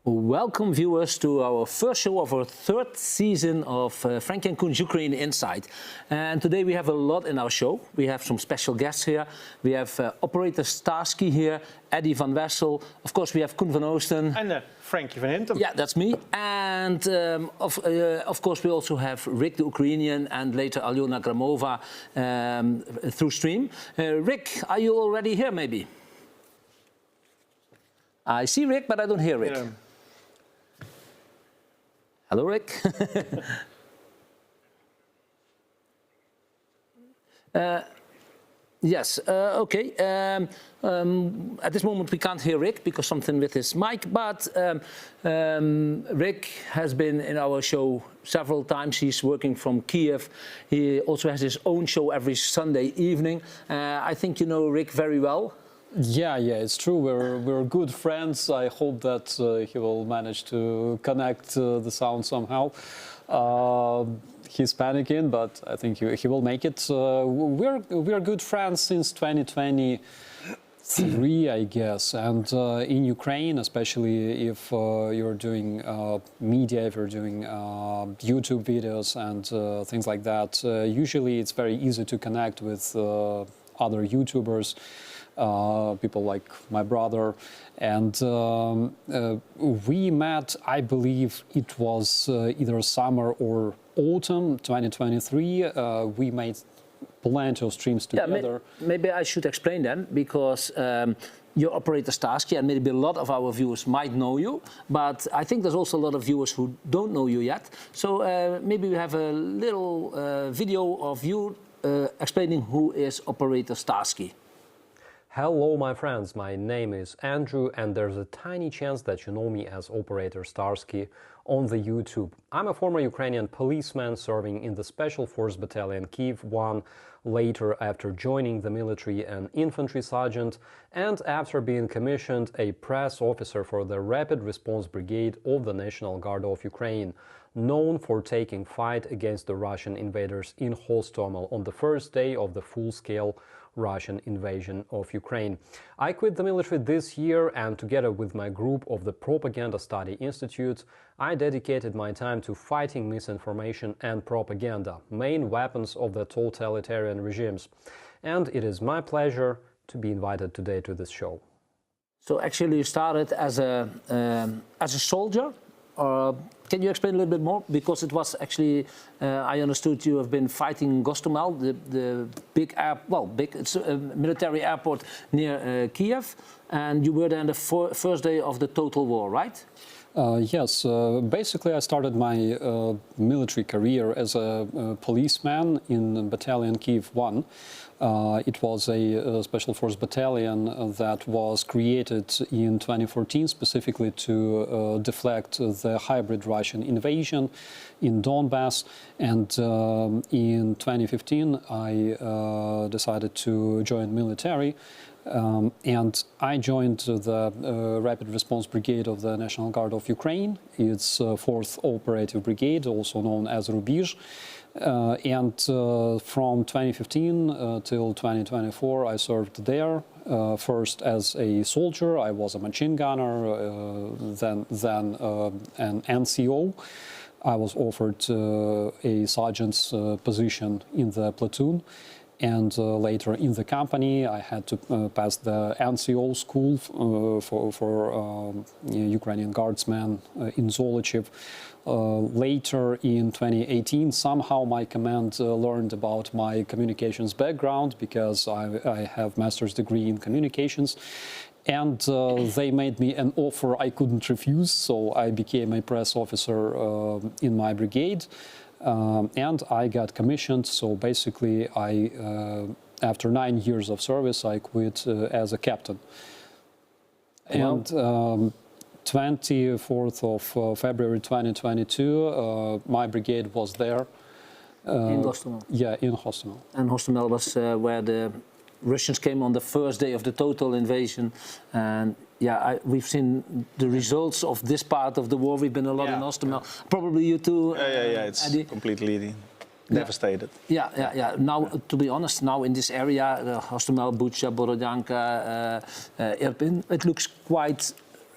Welcome viewers to our first show of our third season of Franky and Coen's Ukrainian Insight. And today we have a lot in our show. We have some special guests here. We have operator Starsky here, Eddy van Wessel. Of course we have Koen van Oosten. And Franky van Hintem. Yeah, that's me. And of course we also have Rick the Ukrainian and later Alyona Gramova through stream. Rick, are you already here maybe? I see Rick, but I don't hear Rick. Yeah. Hello, Rick. Yes, okay. At this moment we can't hear Rick because something with his mic, but Rick has been in our show several times. He's working from Kiev. He also has his own show every Sunday evening. I think you know Rick very well. Yeah, it's true. We're good friends. I hope that he will manage to connect the sound somehow. He's panicking, but I think he will make it. We're good friends since 2023, I guess. And in Ukraine, especially if you're doing media, if you're doing YouTube videos and things like that, usually it's very easy to connect with other YouTubers. People like my brother, and we met, I believe it was either summer or autumn 2023. We made plenty of streams together. Yeah, maybe I should explain then, because your operator Starsky, and maybe a lot of our viewers might know you, but I think there's also a lot of viewers who don't know you yet. So maybe we have a little video of you explaining who is operator Starsky. Hello my friends, my name is Andrew and there's a tiny chance that you know me as Operator Starsky on the YouTube. I'm a former Ukrainian policeman serving in the Special Force Battalion Kiev 1, later after joining the military an infantry sergeant, and after being commissioned a press officer for the Rapid Response Brigade of the National Guard of Ukraine, known for taking fight against the Russian invaders in Hostomel on the first day of the full-scale Russian invasion of Ukraine. I quit the military this year, and together with my group of the Propaganda Study Institute, I dedicated my time to fighting misinformation and propaganda, main weapons of the totalitarian regimes. And it is my pleasure to be invited today to this show. So actually you started as a soldier? Can you explain a little bit more? Because it was actually, I understood you have been fighting Hostomel, the big it's a military airport near Kiev, and you were there on the first day of the total war, right? Yes, basically I started my military career as a policeman in Battalion Kiev 1. It was a special force battalion that was created in 2014 specifically to deflect the hybrid Russian invasion in Donbass, and in 2015 I decided to join military. And I joined the Rapid Response Brigade of the National Guard of Ukraine. It's 4th Operative Brigade, also known as Rubizh. And from 2015 till 2024 I served there, first as a soldier. I was a machine gunner, then an NCO. I was offered a sergeant's position in the platoon. And later in the company, I had to pass the NCO school for Ukrainian guardsmen in Zolochiv. Later in 2018, somehow my command learned about my communications background, because I have master's degree in communications. And they made me an offer I couldn't refuse, so I became a press officer in my brigade. And I got commissioned, so basically after 9 years of service, I quit as a captain. And 24th of February 2022, my brigade was there. In Hostomel? Yeah, in Hostomel. And Hostomel was where the Russians came on the first day of the total invasion. And yeah, we've seen the results of this part of the war. We've been a lot in Hostomel. Probably you too. Yeah, it's Eddy? completely devastated. Yeah. Now, to be honest, now in this area, Hostomel, Bucha, Borodyanka, Irpin, it looks quite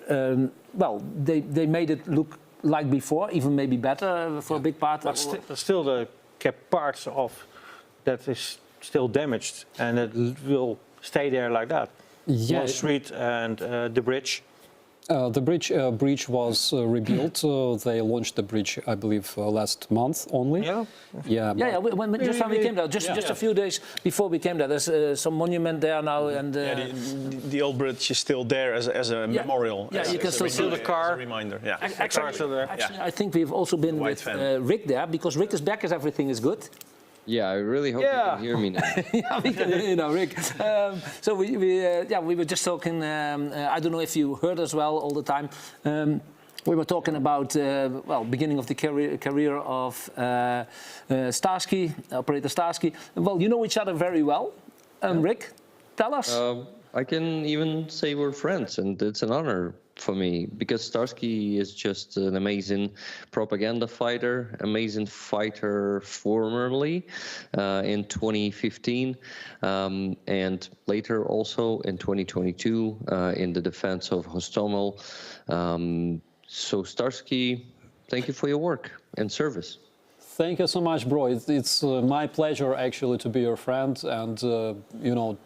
well, they made it look like before, even maybe better for a big part. But still, they kept parts of that is still damaged, and it will stay there like that. Yeah. Wall Street and the bridge. The bridge was rebuilt. They launched the bridge, I believe, last month only. Yeah. Yeah. Yeah, when we came there, just a few days before we came there, there's some monument there now, and The old bridge is still there as a memorial. Yeah, you can still see the car. As a reminder. Yeah. actually, I think we've also been White with fan. Rick there, because Rick is back as everything is good. Yeah, I really hope you can hear me now. Yeah, we can hear you now, Rick. So we were just talking. I don't know if you heard as well all the time. We were talking about beginning of the career of Starsky, operator Starsky. Well, you know each other very well. Rick, tell us. I can even say we're friends, and it's an honor for me, because Starsky is just an amazing propaganda fighter, amazing fighter formerly in 2015, and later also in 2022 in the defense of Hostomel. So Starsky, thank you for your work and service. Thank you so much, bro. It's my pleasure actually to be your friend, and you know,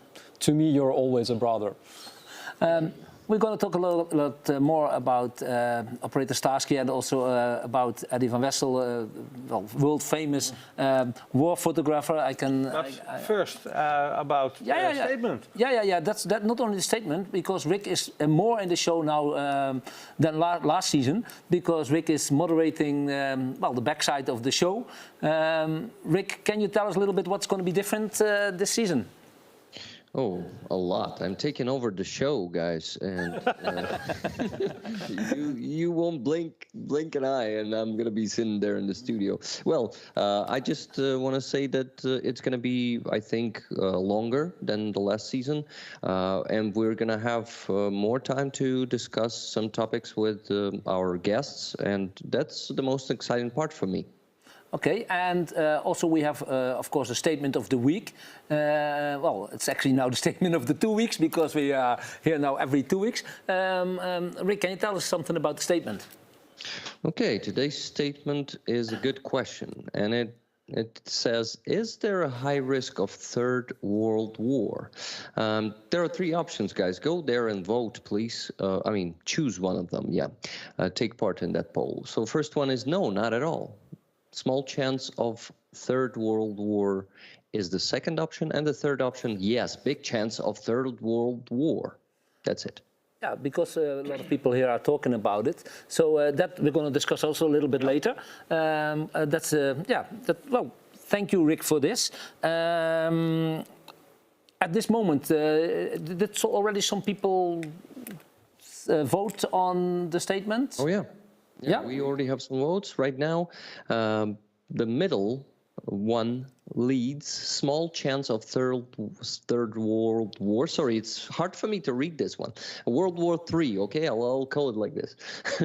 to me you're always a brother. We're going to talk a lot more about Operator Starsky, and also about Eddy van Wessel, world famous war photographer. First, about the statement. Yeah. That's not only the statement, because Rick is more in the show now than last season, because Rick is moderating the backside of the show. Rick, can you tell us a little bit what's going to be different this season? Oh, a lot. I'm taking over the show, guys, and you won't blink an eye, and I'm gonna be sitting there in the studio. Well, I just want to say that it's gonna be, I think, longer than the last season, and we're gonna have more time to discuss some topics with our guests, and that's the most exciting part for me. Okay, and also we have, of course, a statement of the week. Well, it's actually now the statement of the 2 weeks, because we are here now every 2 weeks. Rick, can you tell us something about the statement? Okay, today's statement is a good question, and it says, is there a high risk of Third World War? There are three options, guys. Go there and vote, please. Choose one of them, take part in that poll. So first one is no, not at all. Small chance of Third World War is the second option, and the third option, yes, big chance of Third World War. That's it. Yeah, because a lot of people here are talking about it. So that we're going to discuss also a little bit later. Thank you, Rick, for this. At this moment, did already some people vote on the statement? Oh, yeah. Yeah, we already have some votes right now. The middle one leads. Small chance of Third World War. Sorry, it's hard for me to read this one. World War III. Okay, I'll call it like this.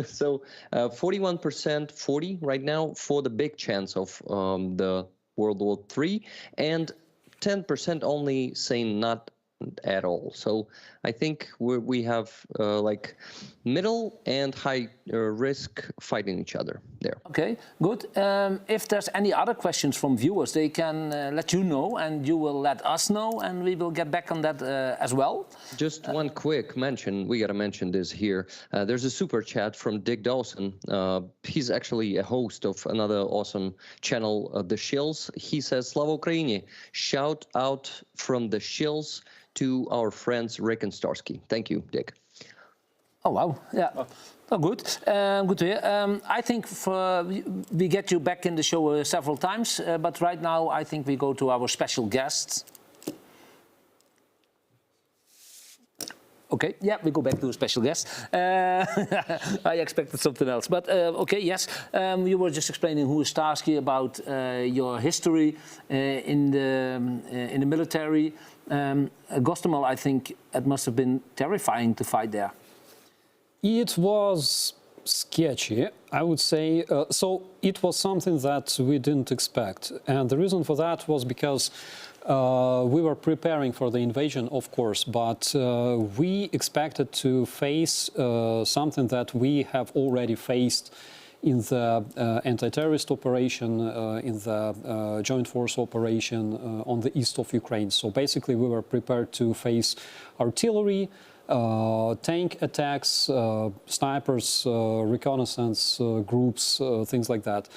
So 41%, 40 right now for the big chance of the World War III, and 10% only saying not at all. So I think we have like middle and high risk fighting each other there. Okay, good. If there's any other questions from viewers, they can let you know, and you will let us know, and we will get back on that as well. Just one quick mention, we got to mention this here. There's a super chat from Dick Dawson. He's actually a host of another awesome channel, The Shills. He says, Slava Ukraini, shout out from The Shills to our friends Rick and Starsky. Thank you, Dick. Oh, wow. Yeah. Oh, good. Good to hear. I think we get you back in the show several times, but right now I think we go to our special guests. Okay, yeah, we go back to a special guest. I expected something else, but okay, yes. You were just explaining who is Starsky, about your history in the military. Gostomel, I think it must have been terrifying to fight there. It was sketchy, I would say. So it was something that we didn't expect. And the reason for that was because We were preparing for the invasion, of course, but we expected to face something that we have already faced in the anti-terrorist operation, in the joint force operation on the east of Ukraine. So basically we were prepared to face artillery, tank attacks, snipers, reconnaissance groups, things like that.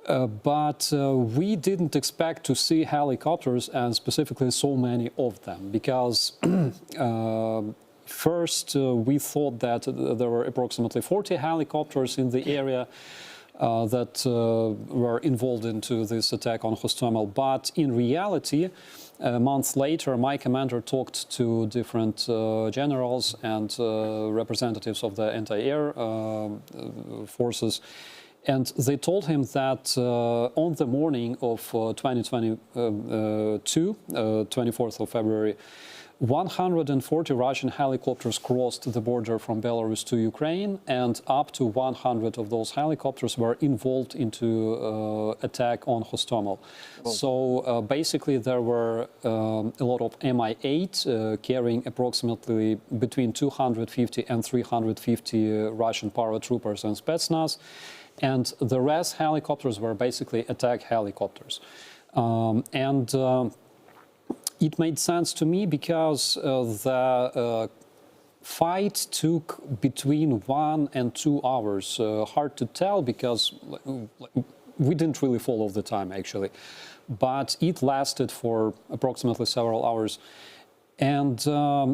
But we didn't expect to see helicopters, and specifically so many of them, because first we thought that there were approximately 40 helicopters in the area that were involved into this attack on Hostomel. But in reality, a month later, my commander talked to different generals and representatives of the anti-air forces. And they told him that on the morning of 2022, 24th of February, 140 Russian helicopters crossed the border from Belarus to Ukraine, and up to 100 of those helicopters were involved into attack on Hostomel. Oh. So basically there were a lot of Mi-8 carrying approximately between 250 and 350 Russian paratroopers and Spetsnaz. And the rest helicopters were basically attack helicopters. It made sense to me because the fight took between 1 and 2 hours. Hard to tell because we didn't really follow the time actually. But it lasted for approximately several hours. And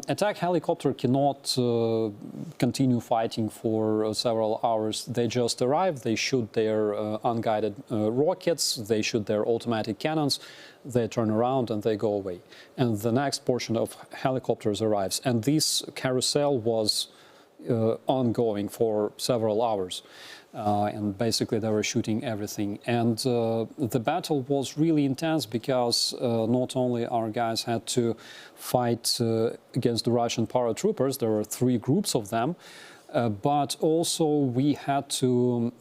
attack helicopter cannot continue fighting for several hours. They just arrive, they shoot their unguided rockets, they shoot their automatic cannons, they turn around and they go away. And the next portion of helicopters arrives. And this carousel was ongoing for several hours. And basically they were shooting everything. And the battle was really intense because not only our guys had to fight against the Russian paratroopers, there were 3 groups of them, but also we had to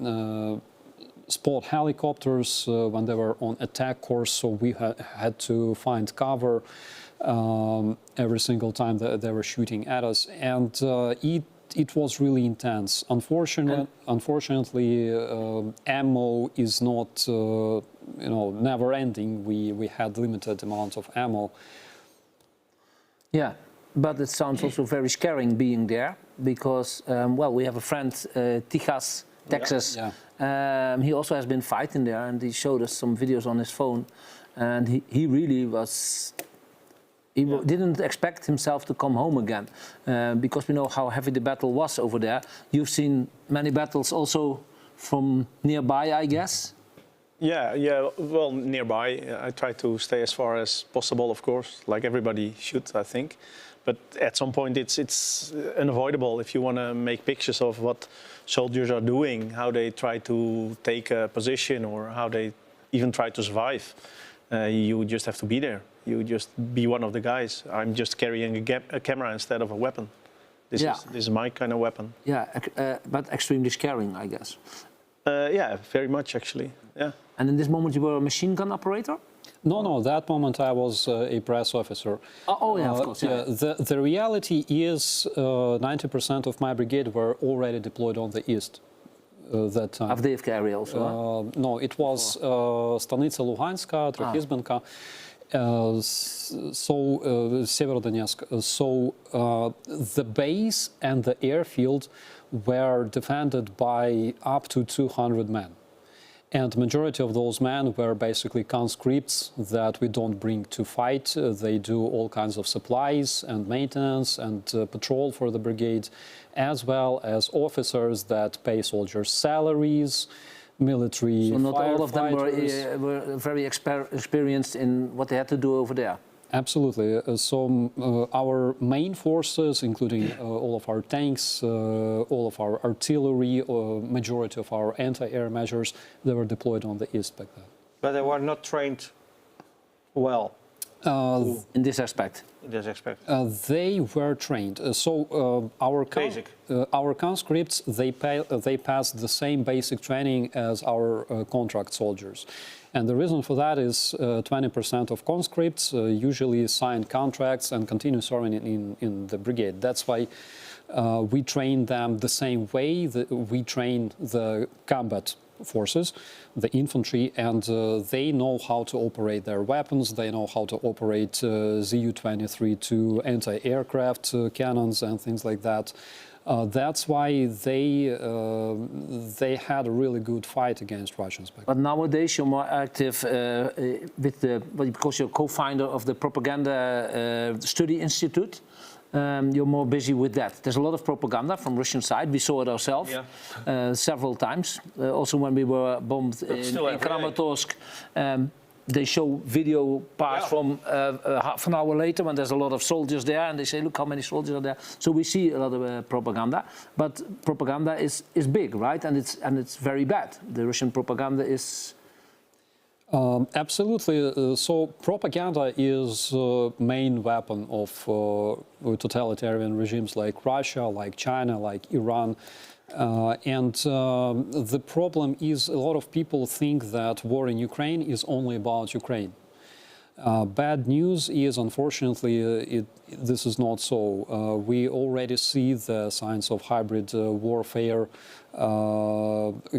spot helicopters when they were on attack course, so we had to find cover every single time that they were shooting at us. And it was really intense. Unfortunately, ammo is not, never ending. We had limited amount of ammo. Yeah, but it sounds also very scaring being there because, well, we have a friend, Texas, Texas. Yeah. He also has been fighting there, and he showed us some videos on his phone, and he really was. He didn't expect himself to come home again because we know how heavy the battle was over there. You've seen many battles also from nearby, I guess? Yeah, well, nearby. I try to stay as far as possible, of course, like everybody should, I think. But at some point it's unavoidable if you want to make pictures of what soldiers are doing, how they try to take a position or how they even try to survive. You just have to be there. You just be one of the guys. I'm just carrying a camera instead of a weapon. This is my kind of weapon. Yeah, but extremely scaring, I guess. Yeah, very much actually. Yeah. And in this moment you were a machine gun operator? No, that moment I was a press officer. Oh yeah, of course. Yeah. The reality is 90% of my brigade were already deployed on the east. That time. Avdiivka area also? No, it was Stanitsa Luhanska, Trохizbenka, Severodonetsk. So the base and the airfield were defended by up to 200 men. And majority of those men were basically conscripts that we don't bring to fight. They do all kinds of supplies and maintenance and patrol for the brigade, as well as officers that pay soldiers' salaries, military. So not all of them were very experienced in what they had to do over there. Absolutely. So our main forces, including all of our tanks, all of our artillery, majority of our anti-air measures, they were deployed on the east back then. But they were not trained well. in this aspect? In this aspect. They were trained. Our conscripts, they passed the same basic training as our contract soldiers. And the reason for that is 20% of conscripts usually sign contracts and continue serving in the brigade. That's why we train them the same way that we train the combat forces, the infantry, and they know how to operate their weapons, they know how to operate Zu-23 anti-aircraft cannons and things like that. That's why they had a really good fight against Russians. But nowadays you're more active because you're co-founder of the Propaganda Study Institute. You're more busy with that. There's a lot of propaganda from Russian side. We saw it ourselves several times. Also when we were bombed in Kramatorsk, they show video parts from half an hour later when there's a lot of soldiers there, and they say, look how many soldiers are there. So we see a lot of propaganda, but propaganda is big, right? And it's very bad. The Russian propaganda is... Absolutely. So propaganda is main weapon of totalitarian regimes like Russia, like China, like Iran. And the problem is a lot of people think that war in Ukraine is only about Ukraine. Bad news is, unfortunately, this is not so. We already see the signs of hybrid warfare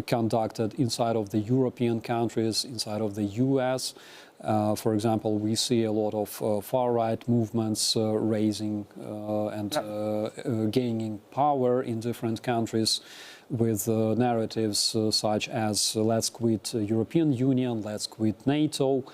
conducted inside of the European countries, inside of the US. For example, we see a lot of far-right movements raising and gaining power in different countries with narratives such as let's quit European Union, let's quit NATO.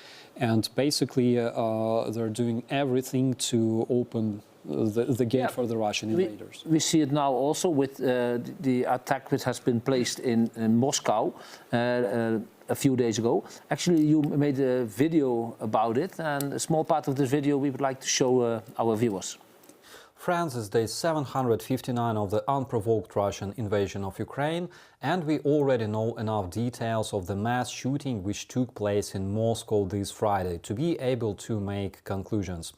And basically, they're doing everything to open the gate for the Russian invaders. We see it now also with the attack which has been placed in Moscow a few days ago. Actually, you made a video about it, and a small part of this video we would like to show our viewers. France is day 759 of the unprovoked Russian invasion of Ukraine, and we already know enough details of the mass shooting which took place in Moscow this Friday to be able to make conclusions.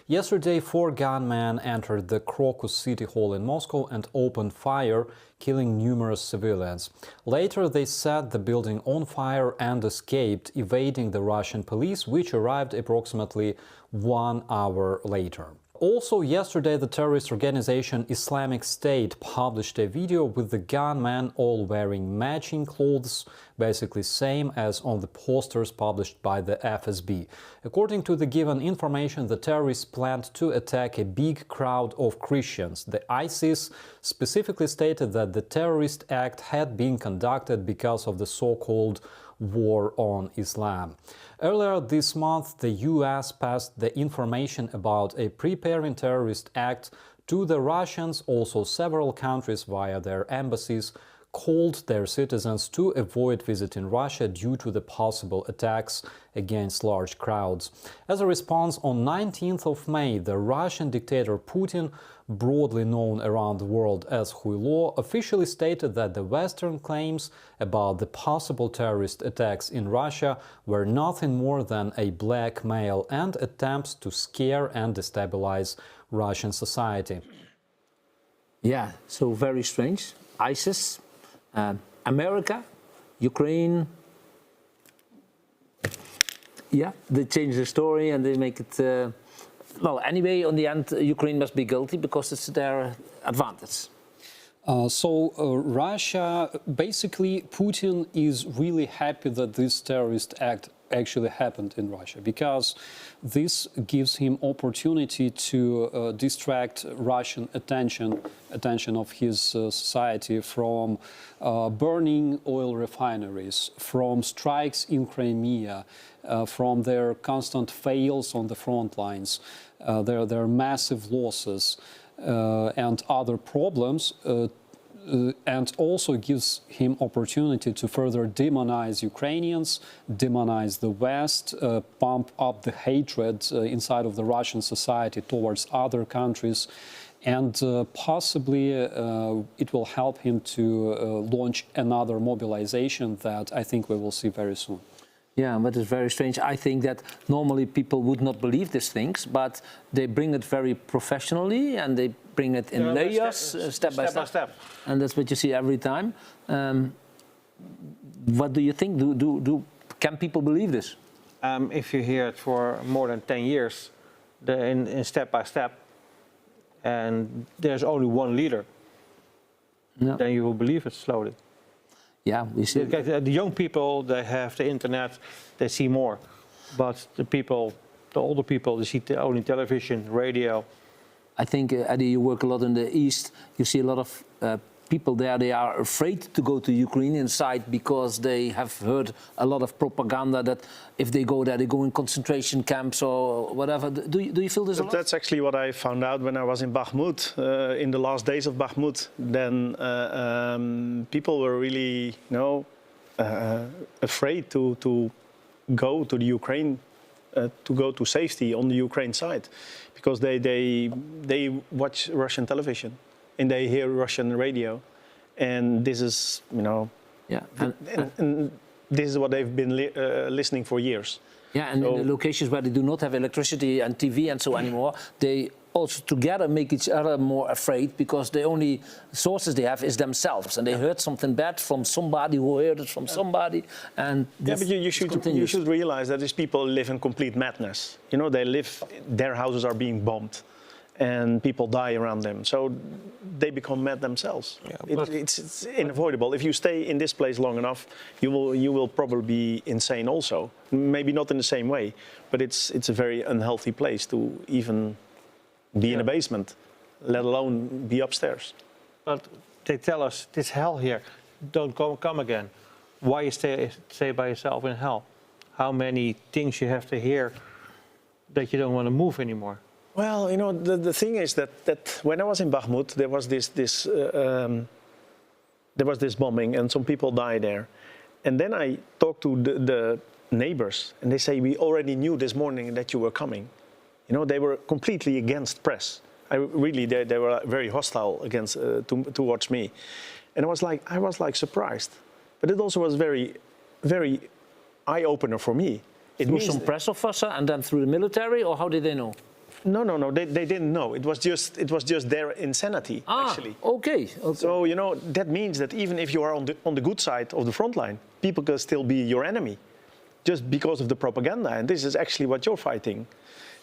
Yesterday, 4 gunmen entered the Crocus City Hall in Moscow and opened fire, killing numerous civilians. Later, they set the building on fire and escaped, evading the Russian police, which arrived approximately 1 hour later. Also, yesterday, the terrorist organization Islamic State published a video with the gunmen all wearing matching clothes, basically same as on the posters published by the FSB. According to the given information, the terrorists planned to attack a big crowd of Christians. The ISIS specifically stated that the terrorist act had been conducted because of the so-called war on Islam. Earlier this month, the US passed the information about a preparing terrorist act to the Russians. Also, several countries via their embassies called their citizens to avoid visiting Russia due to the possible attacks against large crowds. As a response, on 19th of May, the Russian dictator Putin, broadly known around the world as Huilo, officially stated that the Western claims about the possible terrorist attacks in Russia were nothing more than a blackmail and attempts to scare and destabilize Russian society. Yeah, so very strange. ISIS, America, Ukraine. Yeah, they change the story and they make it... well, anyway, on the end, Ukraine must be guilty because it's their advantage. Russia, basically, Putin is really happy that this terrorist act actually happened in Russia, because this gives him opportunity to distract Russian attention of his society from burning oil refineries, from strikes in Crimea, from their constant fails on the front lines, their massive losses and other problems. And also gives him opportunity to further demonize Ukrainians, demonize the West, pump up the hatred inside of the Russian society towards other countries, and possibly it will help him to launch another mobilization that I think we will see very soon. Yeah, but it's very strange. I think that normally people would not believe these things, but they bring it very professionally and they bring it in layers, step by step. And that's what you see every time. What do you think? Can people believe this? If you hear it for more than 10 years, in step by step, and there's only one leader, then you will believe it slowly. Yeah, we see. The young people, they have the internet, they see more. But the older people, they see only television, radio. I think, Eddy, you work a lot in the East. You see a lot of people there, they are afraid to go to Ukrainian side because they have heard a lot of propaganda that if they go there, they go in concentration camps or whatever. Do you feel this a lot? That's actually what I found out when I was in Bakhmut, in the last days of Bakhmut. Then people were really, afraid to go to the Ukraine, to go to safety on the Ukraine side, because they watch Russian television and they hear Russian radio, and this is, yeah, and this is what they've been listening for years. Yeah, and in the locations where they do not have electricity and TV and so anymore, they also together make each other more afraid because the only sources they have is themselves, and they heard something bad from somebody who heard it from somebody, and but you should realize that these people live in complete madness. Their houses are being bombed, and people die around them, so they become mad themselves. Yeah, it's unavoidable. If you stay in this place long enough, you will probably be insane also. Maybe not in the same way, but it's a very unhealthy place to even be in a basement, let alone be upstairs. But they tell us, this hell here, don't come again. Why you stay by yourself in hell? How many things you have to hear that you don't want to move anymore? Well, the thing is that when I was in Bakhmut, there was this bombing and some people died there. And then I talked to the neighbors, and they say, we already knew this morning that you were coming. They were completely against press. They were very hostile towards me. And I was surprised. But it also was very, very eye-opener for me. It was some press officer and then through the military, or how did they know? No. They didn't know. It was just their insanity, actually. Okay. So that means that even if you are on the good side of the front line, people can still be your enemy, just because of the propaganda. And this is actually what you're fighting.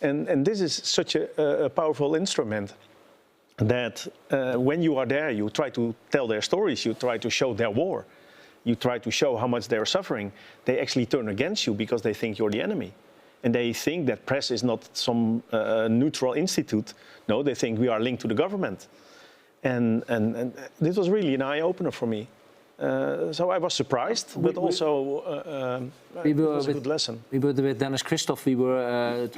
And this is such a powerful instrument that when you are there, you try to tell their stories. You try to show their war. You try to show how much they're suffering. They actually turn against you because they think you're the enemy. And they think that press is not some neutral institute. No, they think we are linked to the government. And this was really an eye-opener for me. So I was surprised, but also it was a good lesson. We were with Dennis Christoph. We were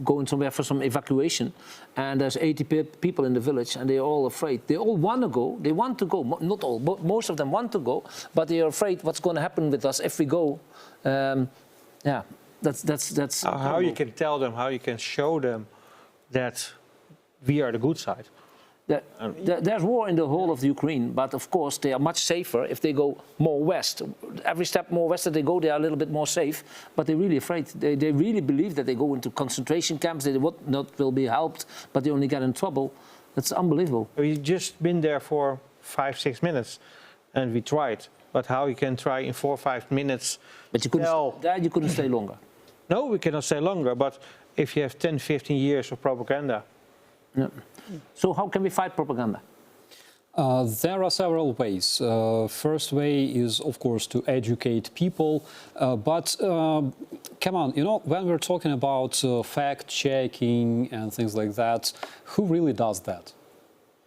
going somewhere for some evacuation. And there's 80 people in the village, and they're all afraid. They all want to go. They want to go. Not all, but most of them want to go. But they are afraid what's going to happen with us if we go. Yeah. That's how you can tell them, how you can show them that we are the good side. There's war in the whole of the Ukraine, but of course they are much safer if they go more west. Every step more west that they go, they are a little bit more safe, but they're really afraid. They really believe that they go into concentration camps, they will be helped, but they only get in trouble. That's unbelievable. We've just been there for 5-6 minutes, and we tried. But how you can try in 4 or 5 minutes? But you couldn't stay longer. No, we cannot stay longer. But if you have 10-15 years of propaganda. Yeah. So how can we fight propaganda? There are several ways. First way is, of course, to educate people. But come on, when we're talking about fact-checking and things like that, who really does that?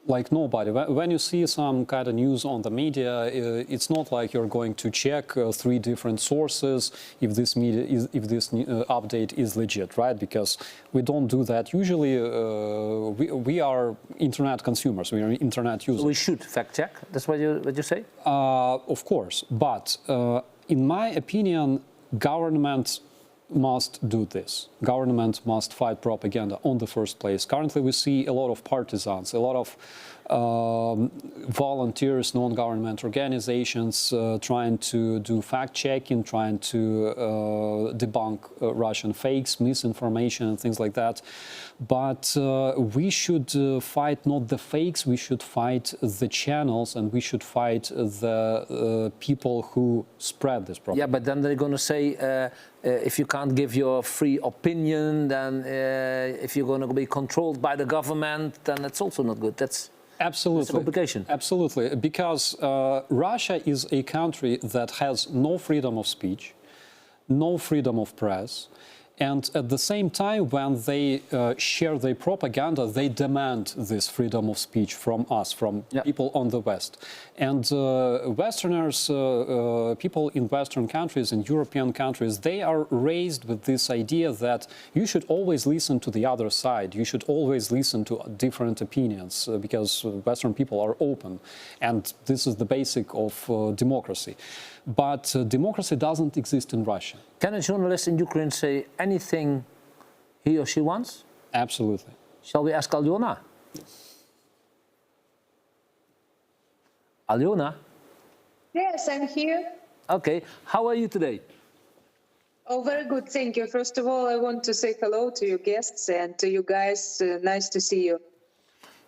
Like nobody. When you see some kind of news on the media, it's not like you're going to check 3 different sources if this update is legit, right? Because we don't do that. Usually, we are internet consumers. We are internet users. We should fact check. That's what you say. Of course, but in my opinion, government must do this. Government must fight propaganda on the first place. Currently, we see a lot of partisans, a lot of volunteers, non-government organizations trying to do fact-checking, trying to debunk Russian fakes, misinformation and things like that. But we should fight not the fakes, we should fight the channels, and we should fight the people who spread this propaganda. Yeah, but then they're going to say, if you can't give your free opinion, then if you're going to be controlled by the government, then that's also not good. That's absolutely a complication. Absolutely, because Russia is a country that has no freedom of speech, no freedom of press, and at the same time, when they share their propaganda, they demand this freedom of speech from us, from people on the West. And Westerners, people in Western countries, in European countries, they are raised with this idea that you should always listen to the other side. You should always listen to different opinions because Western people are open. And this is the basic of democracy. But democracy doesn't exist in Russia. Can a journalist in Ukraine say anything he or she wants? Absolutely. Shall we ask Alyona? Alyona? Yes, I'm here. Okay, how are you today? Oh, very good, thank you. First of all, I want to say hello to your guests and to you guys. Nice to see you.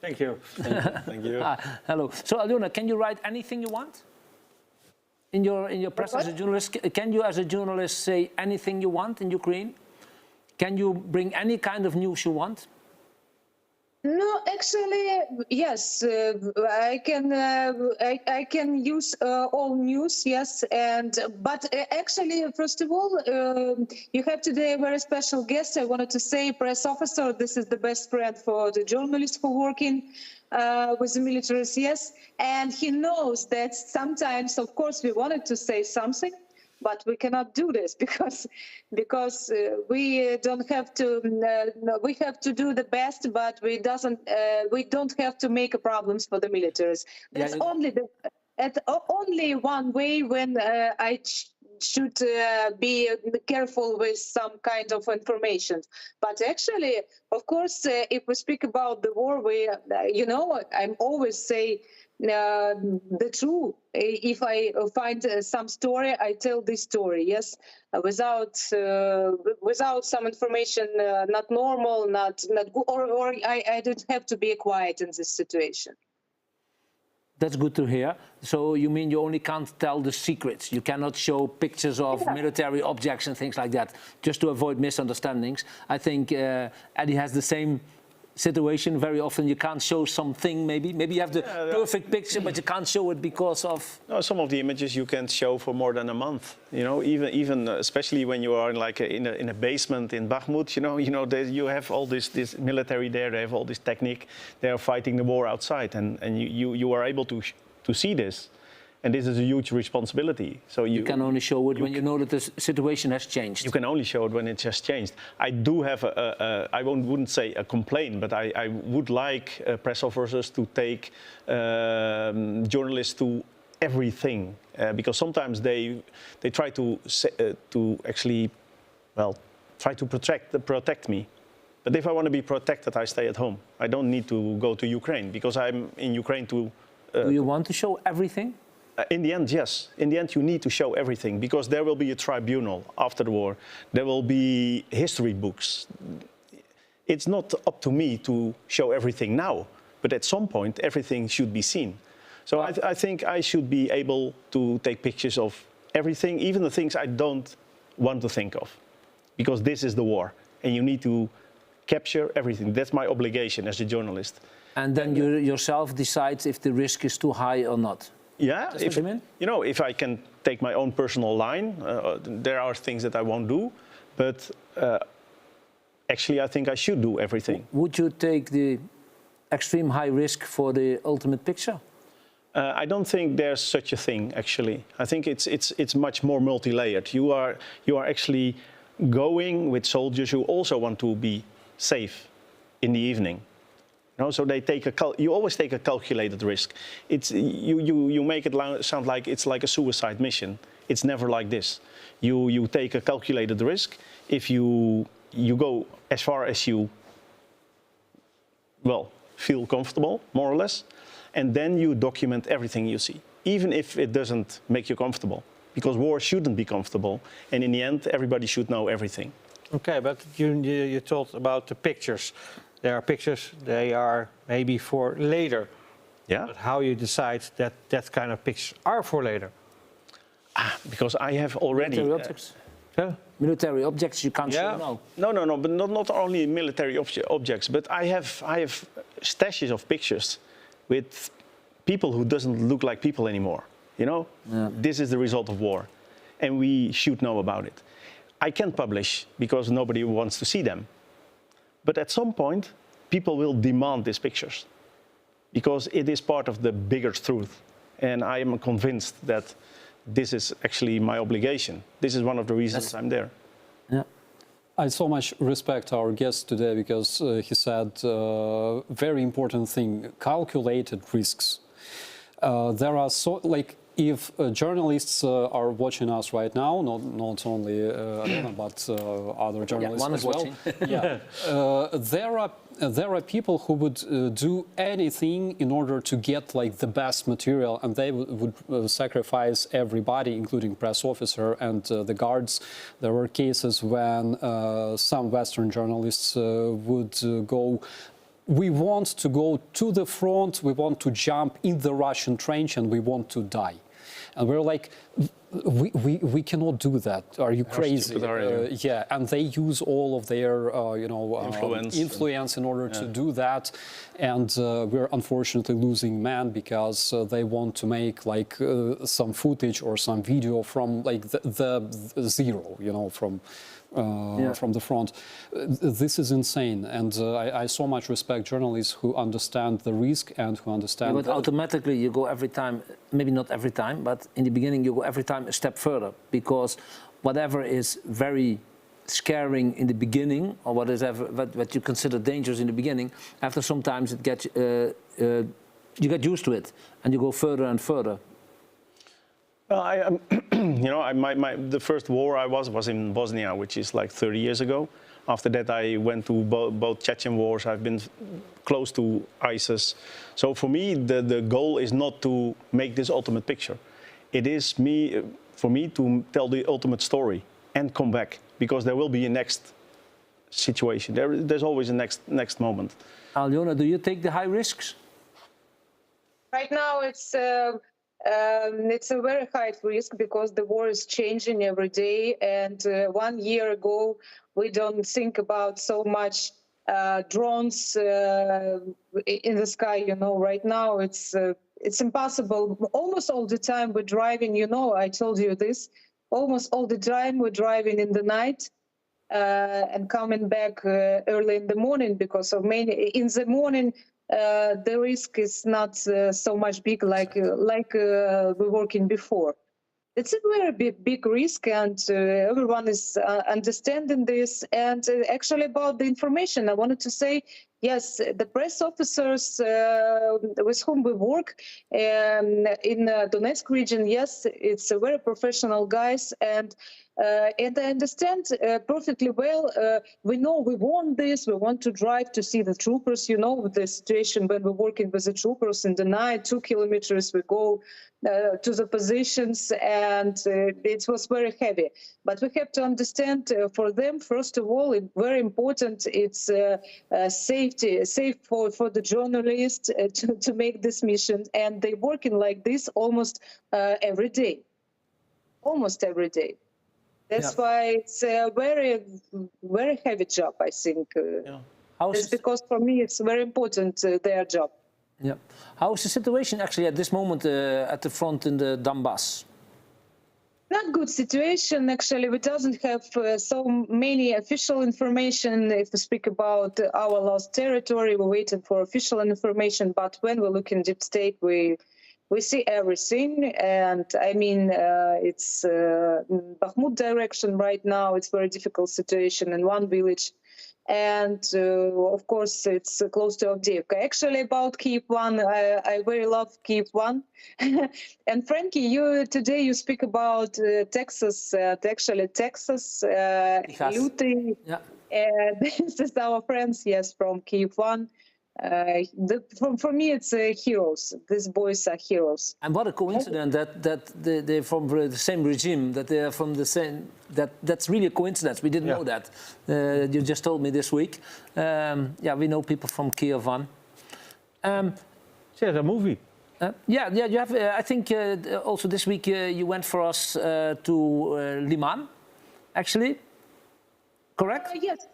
Thank you. Thank you. Hello. So Alyona, can you write anything you want? In your press as a journalist, can you as a journalist say anything you want in Ukraine? Can you bring any kind of news you want? No, actually, yes, I can use all news, yes, but actually, first of all, you have today a very special guest. I wanted to say, press officer. This is the best friend for the journalists who are working with the militaries, yes, and he knows that sometimes, of course, we wanted to say something, but we cannot do this because we don't have to. We have to do the best, but we don't have to make problems for the militaries. That's only one way when I should be careful with some kind of information. But actually, of course, if we speak about the war, I'm always say the truth. If I find some story, I tell this story. Yes, without some information, not normal, not good, or I don't have to be quiet in this situation. That's good to hear. So you mean you only can't tell the secrets? You cannot show pictures of military objects and things like that, just to avoid misunderstandings. I think Eddy has the same situation. Very often you can't show something, maybe you have the perfect picture, but you can't show it because of... No, some of the images you can't show for more than a month. You know, even especially when you are in a basement in Bakhmut. You have all this military there. They have all this technique. They are fighting the war outside, and you are able to see this. And this is a huge responsibility. So you can only show it when you know that the situation has changed. You can only show it when it has changed. I do have I wouldn't say a complaint, but I would like press officers to take journalists to everything, because sometimes they try to actually, well, try to protect me. But if I want to be protected, I stay at home. I don't need to go to Ukraine because I'm in Ukraine to. Do you want to show everything? In the end, yes. In the end, you need to show everything because there will be a tribunal after the war. There will be history books. It's not up to me to show everything now, but at some point, everything should be seen. So I think I should be able to take pictures of everything, even the things I don't want to think of, because this is the war, and you need to capture everything. That's my obligation as a journalist. And then you yourself decide if the risk is too high or not. Yeah, That's what you mean? If I can take my own personal line, there are things that I won't do, but actually I think I should do everything. Would you take the extreme high risk for the ultimate picture? I don't think there's such a thing, actually. I think it's much more multi-layered. You are actually going with soldiers who also want to be safe in the evening. So they take you always take a calculated risk. You make it sound like it's like a suicide mission. It's never like this. You take a calculated risk. If you go as far as you feel comfortable, more or less, And then you document everything you see, even if it doesn't make you comfortable. Because war shouldn't be comfortable. And in the end, everybody should know everything. Okay, but you told about the pictures. There are pictures, they are maybe for later. Yeah. But how you decide that that kind of pictures are for later? Because I have already... Military objects. Military objects you can't show now. No, but not only military objects, but I have stashes of pictures with people who doesn't look like people anymore. You know, This is the result of war, and we should know about it. I can't publish because nobody wants to see them. But at some point, people will demand these pictures because it is part of the bigger truth. And I am convinced that this is actually my obligation. This is one of the reasons I'm there. Yeah. I so much respect our guest today because he said very important thing, calculated risks. There are if journalists are watching us right now, not only Alyona, but other journalists one is as well. Watching. There are people who would do anything in order to get the best material, and they would sacrifice everybody, including press officer and the guards. There were cases when some Western journalists would go. We want to go to the front, we want to jump in the Russian trench, and we want to die. And we're like, we cannot do that. Are you crazy? Yeah, and they use all of their, influence in order to do that. And we're unfortunately losing men because they want to make some footage or some video from the zero, from the front. This is insane, and I so much respect journalists who understand the risk and who understand. But automatically you go every time, maybe not every time, but in the beginning you go every time a step further, because whatever is very scaring in the beginning, or what you consider dangerous in the beginning, after sometimes it gets you get used to it and you go further and further. Well, the first war I was in Bosnia, which is 30 years ago. After that, I went to both Chechen wars. I've been close to ISIS. So for me, the goal is not to make this ultimate picture. It is for me to tell the ultimate story and come back, because there will be a next situation. There's always a next moment. Alyona, do you take the high risks? Right now, it's a very high risk because the war is changing every day. And 1 year ago, we don't think about so much drones in the sky. Right now it's impossible. Almost all the time we're driving. I told you this. Almost all the time we're driving in the night and coming back early in the morning because of in the morning. The risk is not so much big like we working before. It's a very big risk, and everyone is understanding this. And actually, about the information, I wanted to say, yes, the press officers with whom we work in the Donetsk region, yes, it's a very professional guys, and I understand perfectly well. We know we want this. We want to drive to see the troopers. The situation when we're working with the troopers in the night, 2 kilometers, we go to the positions, and it was very heavy. But we have to understand for them, first of all, it's very important. It's safe for the journalists to make this mission, and they're working like this almost every day. Almost every day. That's why it's a very, very heavy job, I think. It's because for me it's very important, their job. Yeah. How is the situation actually at this moment at the front in the Donbass? Not good situation, actually. We doesn't have so many official information. If we speak about our lost territory, we're waiting for official information. But when we look in deep state, we see everything, and I mean, it's Bakhmut direction right now. It's very difficult situation in one village, and of course, it's close to Avdiivka. Actually, about Kyiv 1, I very love Kyiv 1. And Franky, today you speak about Texas. Actually, Texas, Luty. Yeah. This is our friends, yes, from Kyiv 1. For me, it's heroes. These boys are heroes. And what a coincidence that they're from the same regime, that they are from the same. That's really a coincidence. We didn't know that. You just told me this week. Yeah, we know people from Keer. There's a movie. Yeah. You have. I think also this week you went for us to Liman, actually. Correct? Yes.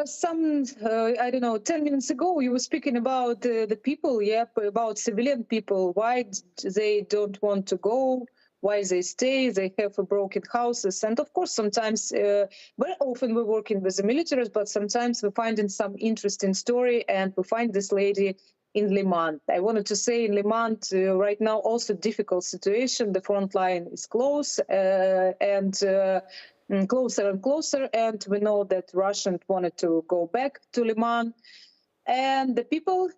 Some, I don't know, 10 minutes ago, you were speaking about the people, about civilian people, why they don't want to go, why they stay, they have broken houses. And of course, sometimes, very often we're working with the militaries, but sometimes we're finding some interesting story, and we find this lady in Liman. I wanted to say in Liman, right now, also difficult situation. The front line is close, closer and closer, and we know that Russians wanted to go back to Liman, and the people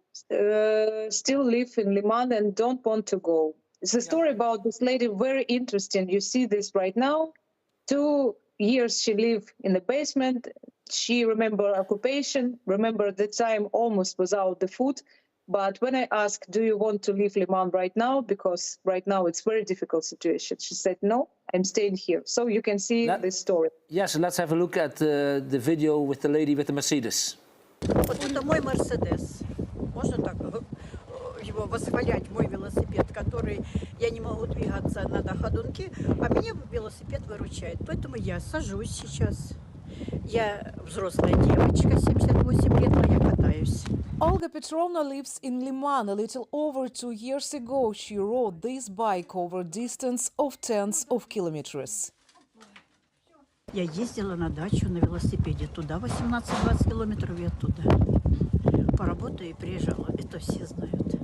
still live in Liman and don't want to go. It's a story about this lady, very interesting. You see this right now. 2 years she lived in the basement. She remember occupation, remember the time almost without the food. But when I asked, do you want to leave Liman right now? Because right now it's very difficult situation. She said, no, I'm staying here. So you can see this story. Yes, let's have a look at the video with the lady with the Mercedes. Вот это мой Мерседес. Можно так его восхвалять, мой велосипед, который я не могу двигаться на ходунке, а меня велосипед выручает. Поэтому я сажусь сейчас. Я взрослая девочка, 78 лет, но я катаюсь. Olga Petrovna lives in Liman. A little over 2 years ago, she rode this bike over a distance of tens of kilometers. Я ездила на дачу на велосипеде туда, 18-20 километров и оттуда. Поработаю и приезжала, это все знают.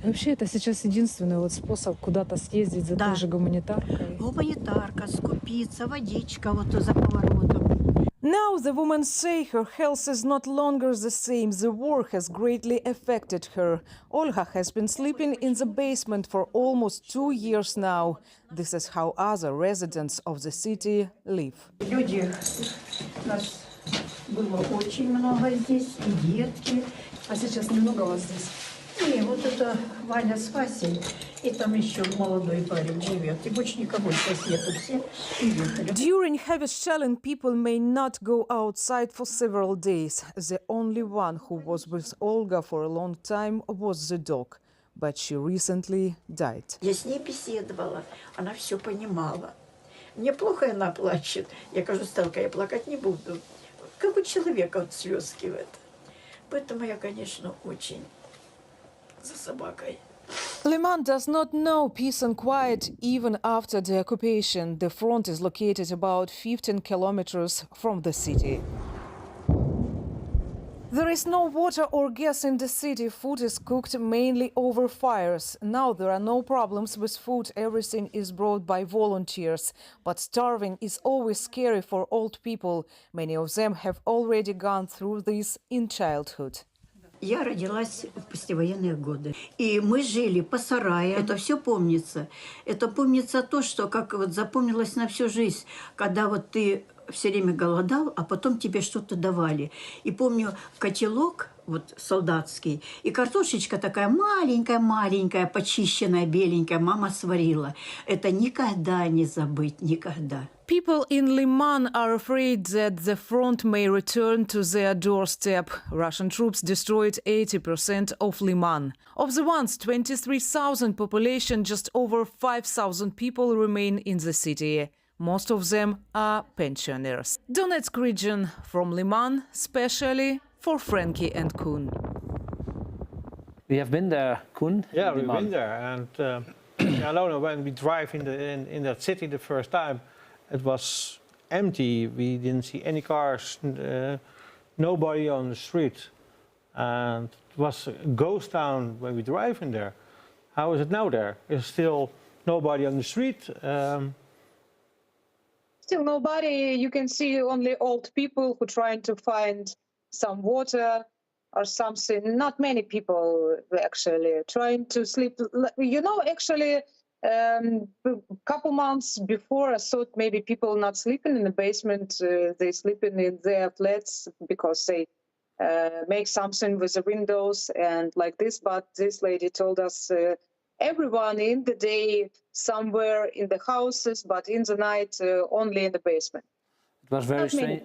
Вообще, это сейчас единственный вот способ куда-то съездить за той же гуманитаркой. Гуманитарка, скупиться, водичка вот за поворотом. Now the woman say her health is not longer the same. The war has greatly affected her. Olga has been sleeping in the basement for almost 2 years now. This is how other residents of the city live. Люди, нас было очень много здесь, и детки. А сейчас немного вас здесь? И вот это Ваня с Васей, и там еще молодой парень живет. И больше никого сейчас нету, все уехали. During heavy shelling, people may not go outside for several days. The only one who was with Olga for a long time was the dog, but she recently died. Я с ней беседовала, она все понимала. Мне плохо, она плачет. Я говорю, Стелка, я плакать не буду. Как у человека вот слезки в это. Поэтому я, конечно, очень за собакой. Liman does not know peace and quiet even after the occupation. The front is located about 15 kilometers from the city. There is no water or gas in the city. Food is cooked mainly over fires. Now there are no problems with food. Everything is brought by volunteers. But starving is always scary for old people. Many of them have already gone through this in childhood. Я родилась в послевоенные годы. И мы жили по сараю. Это все помнится. Это помнится то, что как вот запомнилось на всю жизнь, когда вот ты все время голодал, а потом тебе что-то давали. И помню котелок вот солдатский, и картошечка такая маленькая-маленькая, почищенная, беленькая, мама сварила. Это никогда не забыть, никогда. People in Liman are afraid that the front may return to their doorstep. Russian troops destroyed 80% of Liman. Of the once 23,000 population, just over 5,000 people remain in the city. Most of them are pensioners. Donetsk region from Liman, specially for Franky and Coen. We have been there, Koen. Yeah, we've been there. And Alyona, when we drive in that city the first time, it was empty. We didn't see any cars, nobody on the street. And it was a ghost town when we drive in there. How is it now there? Is still nobody on the street? Still nobody. You can see only old people who trying to find some water or something. Not many people actually trying to sleep. You know, actually, a couple months before, I thought maybe people not sleeping in the basement. They sleeping in their flats because they make something with the windows and like this. But this lady told us everyone in the day somewhere in the houses, but in the night only in the basement. It was very strange.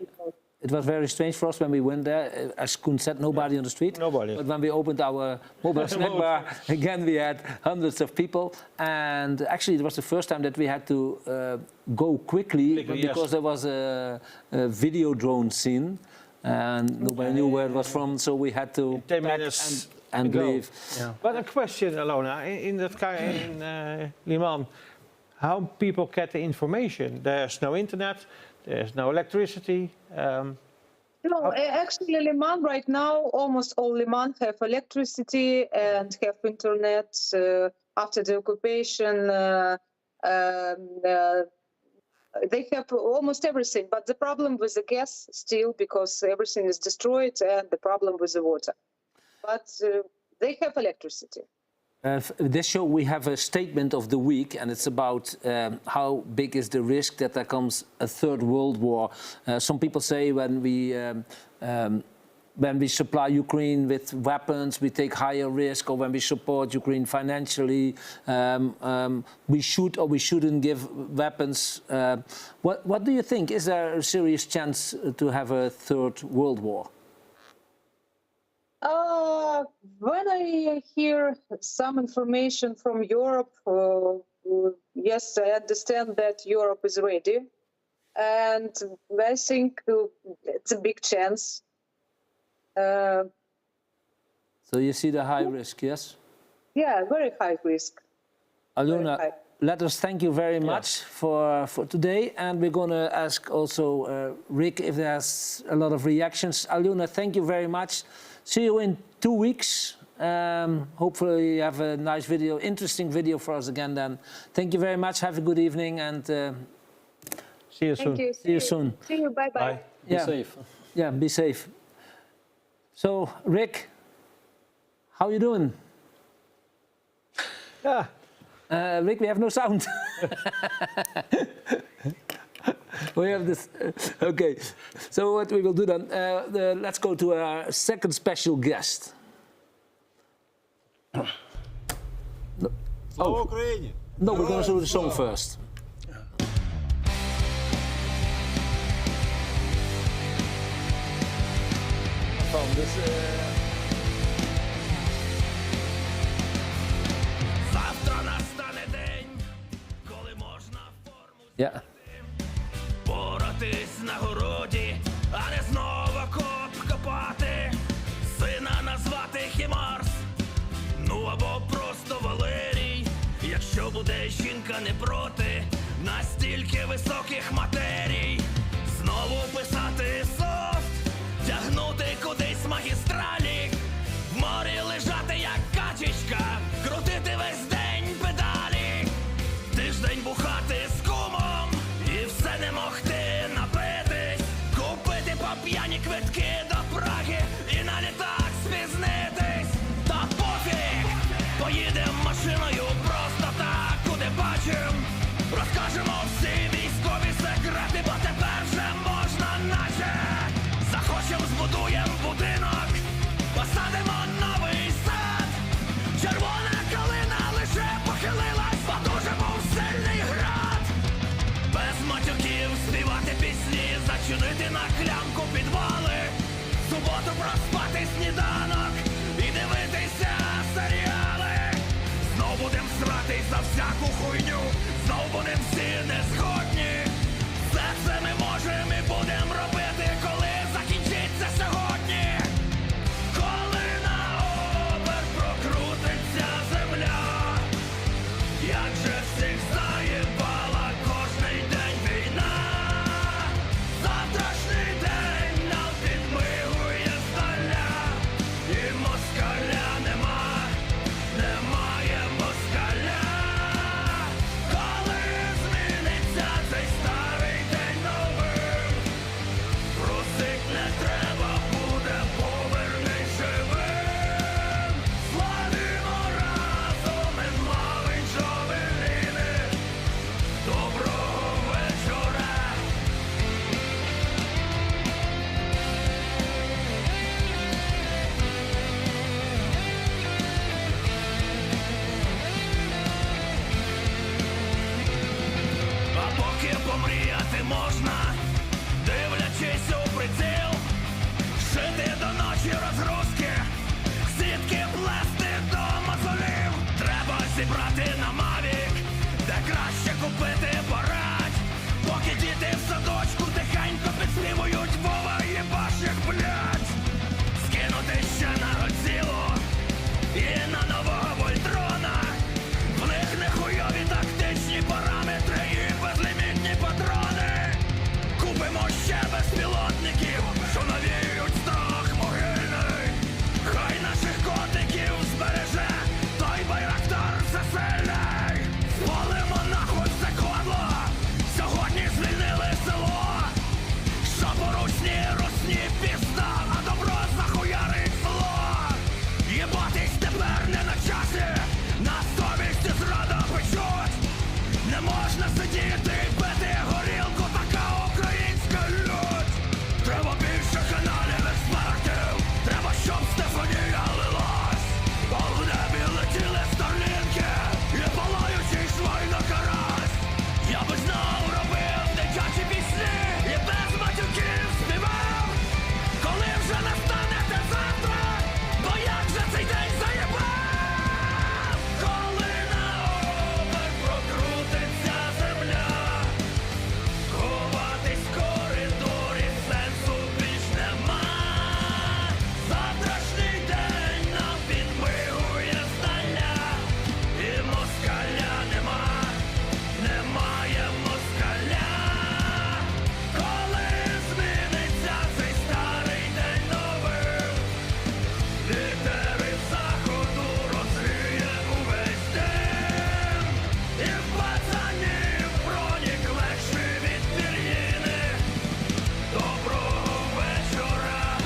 It was very strange for us when we went there. As Koen said, nobody on the street. Nobody. But when we opened our mobile snack bar, again we had hundreds of people. And actually it was the first time that we had to go quickly because there was a video drone scene. And nobody knew where it was from, so we had to 10 pack minutes and leave. Yeah. But a question, Alyona, in that in Liman, how people get the information? There's no internet, there's no electricity. No, actually, Liman right now, almost all Liman have electricity and have internet. After the occupation, they have almost everything. But the problem with the gas still, because everything is destroyed, and the problem with the water. But they have electricity. This show we have a statement of the week, and it's about how big is the risk that there comes a third world war. Some people say when we supply Ukraine with weapons, we take higher risk, or when we support Ukraine financially, we should or we shouldn't give weapons. What do you think? Is there a serious chance to have a third world war? When I hear some information from Europe, yes, I understand that Europe is ready. And I think it's a big chance. So you see the high risk, yes? Yeah, very high risk. Alyona, let us thank you very much for today. And we're going to ask also Rick if there's a lot of reactions. Alyona, thank you very much. See you in 2 weeks. Hopefully you have a nice video, interesting video for us again then. Thank you very much. Have a good evening and see you soon. Thank you. See you soon. See you. Bye-bye. Be safe. Yeah, be safe. So, Rick, how you doing? Yeah. Rick, we have no sound. We have this. Okay, so what we will do then, let's go to our second special guest. No, oh. No, we're going to do the song first. From this. Yeah. Поратись на городі, а не знову коп копати, сина назвати Хімарс, ну або просто Валерій, якщо буде жінка не проти, настільки високих матерій, знову писати софт, тягнути кудись магістралі, в морі лежати як качечка, крутити весь день педалі, тиждень бухати з кумом, і все не могти напитись, купити по п'яні квитки до Праги і на літак спізнитись. Та пофіг, поїдем машиною просто так, куди бачим, розкажемо всі військові секрети, бо тепер вже можна наче. Захочем, збудуєм будинок, посадимо новий сад, червона калина лише похилилась, бо дуже був сильний град. Без матюків співати пісні, зачинити на клямку підвали, суботу проспати сніданок і дивитися серіали. Знов будем сратись за всяку хуйню, знов будем всі незгодні. Все це ми можем і будем робити, коли закінчиться сьогодні. Коли на обер прокрутиться земля, як же всіх заєбала кожний день війна. Завтрашній день нам підмигує здаля, і москаля нема, немає москаля. Коли зміниться мріяти можна, дивлячись у приціл, шити до ночі розгрузки, сітки плести до мозолів. Треба зібрати на Мавік, де краще купити порадь, поки діти в садочку тихенько підспівують Вова єбаш як блядь. Скинути ще на Годзілу і на нового Вольтрона. В них нехуйові тактичні параметри і безлімітні патрони. Купимо ще безпілотників, що навіють страх могильний. Хай наших котиків збереже той байрактар всесильний. Спалимо нахуй все кодло, сьогодні звільнили село. Що поручні, русні, пізда, а добро захуярить зло. Єбатись тепер не на часі, на совісті зрада печуть. Не можна сидіти і пити горілку, така українська лють. Треба більше каналів експертів, треба, щоб Стефанія лилась. А в небі летіли старлінки і палаючий швайно карась. Я би знав, робив дитячі пісні і без матюків співав. Коли вже настане те завтра, бо як же цей день заєбав? Коли на оберт прокрутиться земля, ховатись в коридорі сенсу більш нема. Завтрашній день нам підмигує здаля, і москаля нема, немає москаля. Коли зміниться цей старий день новим, вітер із заходу розгріє увесь дим. І в пацанів бронік легший від пір'їни. Доброго вечора.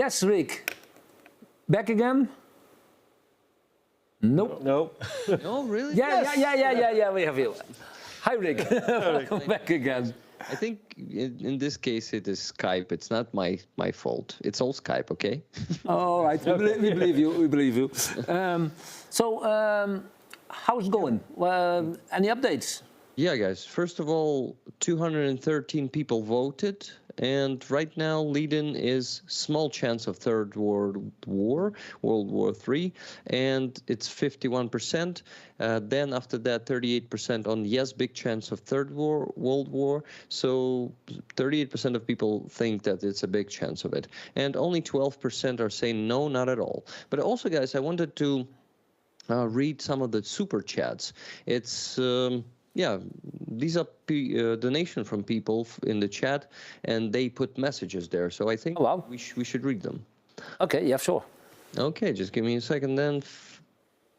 Yes, Rick. Back again? Nope. No. No, really? Yeah, we have you. Hi, Rick. Welcome back again. I think in this case it is Skype. It's not my fault. It's all Skype, okay? All right, we believe you. We believe you. How's it going? Any updates? Yeah, guys. First of all, 213 people voted, and right now leading is small chance of Third World War, World War III, and it's 51%. Then after that, 38% on yes, big chance of Third World War. So 38% of people think that it's a big chance of it, and only 12% are saying no, not at all. But also, guys, I wanted to read some of the super chats. It's yeah, these are donation from people in the chat, and they put messages there. So I think we should read them. Okay, yeah, sure. Okay, just give me a second then.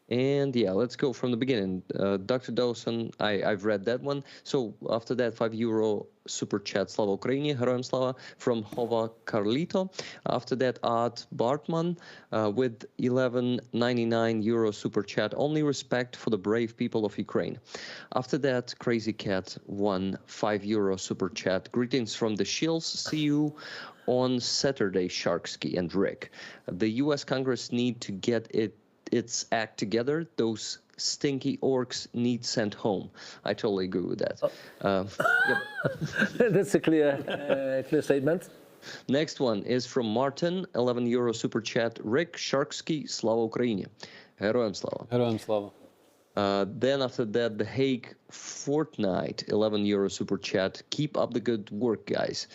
And yeah, let's go from the beginning. Dr. Dawson, I've read that one. So after that, €5 super chat, Slava Ukraini, Heroям Slava, from Hova Carlito. After that, Art Bartman with €11.99 super chat, only respect for the brave people of Ukraine. After that, Crazy Cat won €5 super chat. Greetings from the Shills. See you on Saturday, Sharksky and Rick. The U.S. Congress need to get its act together. Those stinky orcs need sent home. I totally agree with that. Yep. That's a clear statement. Next one is from Martin, €11 super chat. Rick Sharksky, Slava Ukraini. Heroям Slava. Heroям Slava. Then after that, The Hague Fortnite, €11 super chat. Keep up the good work, guys.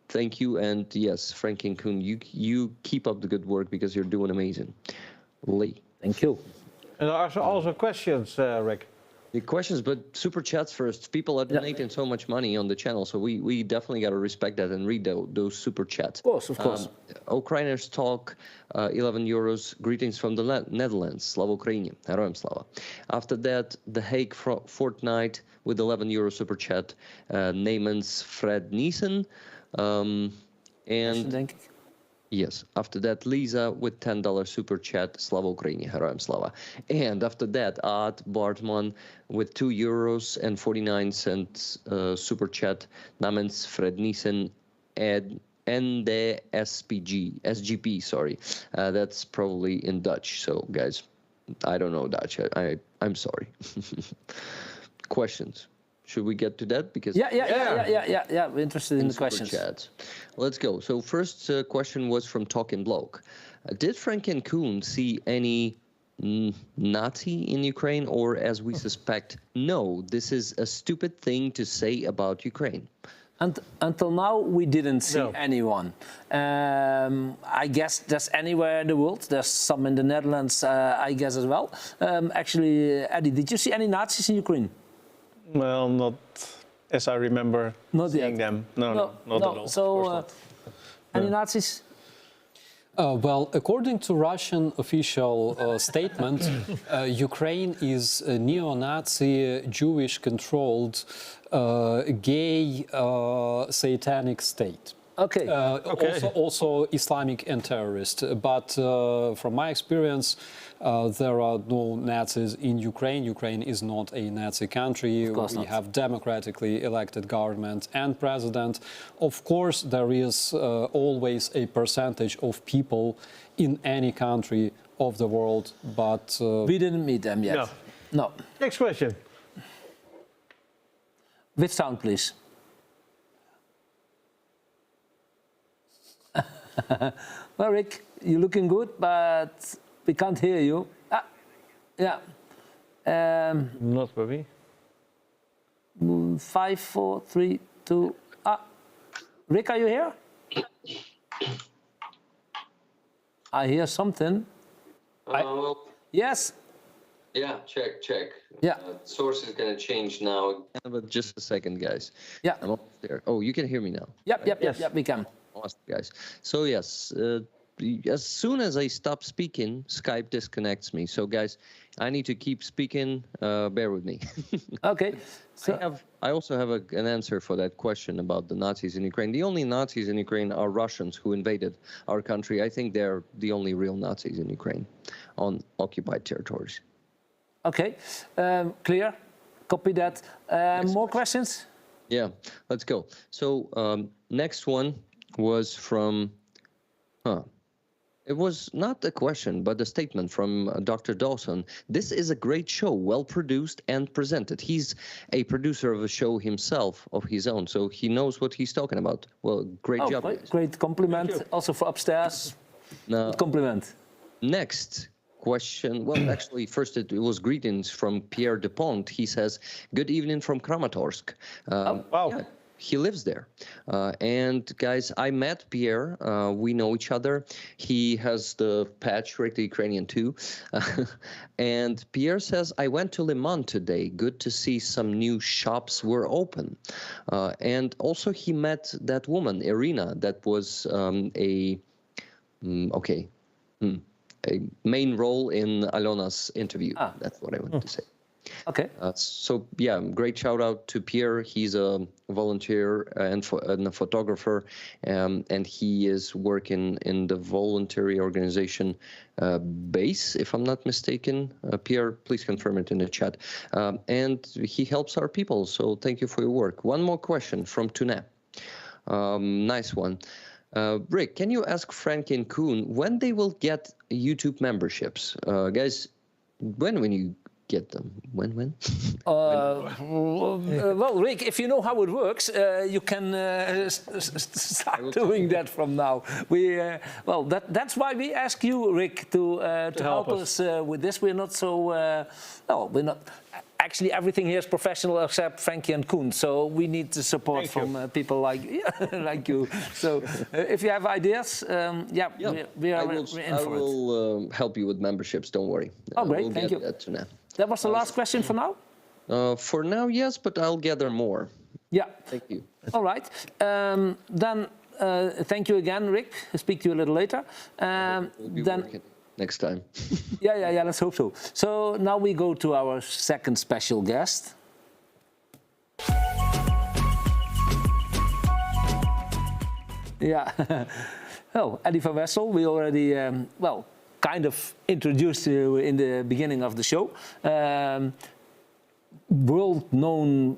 Thank you, and yes, Franky and Coen, you keep up the good work because you're doing amazing. Lee. Thank you. And there are also questions, Rick. The questions, but super chats first. People are donating so much money on the channel, so we definitely got to respect that and read those super chats. Of course. Ukrainers talk, 11 euros. Greetings from the Netherlands. Slava Ukraini. Heroям slava. After that, The Hague Fortnite with 11 euro super chat. Namens Fred Niesen. And yes, after that, Lisa with $10 super chat, Slava Ukraini, Heroям slava. And after that, Art Bartman with 2 euros and 49 cents super chat, namens Fred Niesen, ND SGP, sorry. That's probably in Dutch, so guys, I don't know Dutch, I'm sorry. Questions? Should we get to that? Because yeah. We're interested in the questions. Chats. Let's go. So first question was from Talking Bloke. Did Franky and Coen see any Nazi in Ukraine, or as we suspect, no, this is a stupid thing to say about Ukraine? And until now, we didn't see anyone. I guess there's anywhere in the world. There's some in the Netherlands, I guess, as well. Actually, Eddy, did you see any Nazis in Ukraine? Well, not as I remember seeing them. No, not at all. So, any Nazis? Well, according to Russian official statement, Ukraine is a neo-Nazi, Jewish-controlled, gay, satanic state. Okay. Also Islamic and terrorist. But from my experience, there are no Nazis in Ukraine. Ukraine is not a Nazi country. We have democratically elected government and president. Of course, there is always a percentage of people in any country of the world, but... we didn't meet them yet. No. Next question. With sound, please. Well, Rick, you're looking good, but we can't hear you. Yeah. Not for me. 5, 4, 3, 2. Rick, are you here? I hear something. Yes. Yeah, check. Yeah. Source is going to change now. But just a second, guys. Yeah. I'm almost there. Oh, you can hear me now. Yep, we can. Awesome, guys. So yes, as soon as I stop speaking, Skype disconnects me. So guys, I need to keep speaking. Bear with me. Okay. So I also have an answer for that question about the Nazis in Ukraine. The only Nazis in Ukraine are Russians who invaded our country. I think they're the only real Nazis in Ukraine on occupied territories. Okay, clear. Copy that. More questions? Yeah, let's go. So next one was from, it was not a question, but a statement from Dr. Dawson. This is a great show, well produced and presented. He's a producer of a show himself, of his own, so he knows what he's talking about. Well, great job. Great compliment. Also for upstairs. No. Good compliment. Next question. Well, actually, first it was greetings from Pierre Dupont. He says, good evening from Kramatorsk. Wow. Yeah, he lives there. And guys, I met Pierre. We know each other. He has the patch, right, the Ukrainian too. And Pierre says, I went to Le Mans today. Good to see some new shops were open. And also he met that woman, Irina, that was a main role in Alyona's interview. That's what I wanted to say. Okay. So yeah, great shout out to Pierre. He's a volunteer and a photographer, and he is working in the voluntary organization BASE, if I'm not mistaken. Pierre, please confirm it in the chat. And he helps our people, so thank you for your work. One more question from Tune. Nice one. Rick, can you ask Franky and Coen when they will get YouTube memberships? Guys, when you get them? When? Well, Rick, if you know how it works, you can start doing that from now. That's why we ask you, Rick, to help us with this. We're not so... we're not... Actually, everything here is professional except Franky and Coen, so we need the support from people like you. So if you have ideas, we are in for it. I will help you with memberships, don't worry. Oh, great, thank you. That was the last question for now? For now, yes, but I'll gather more. Yeah. Thank you. All right. Then thank you again, Rick. I'll speak to you a little later. We'll be working next time. Yeah, let's hope so. So now we go to our second special guest. Yeah. Oh, Eddy van Wessel. We already, kind of introduced you in the beginning of the show. World-known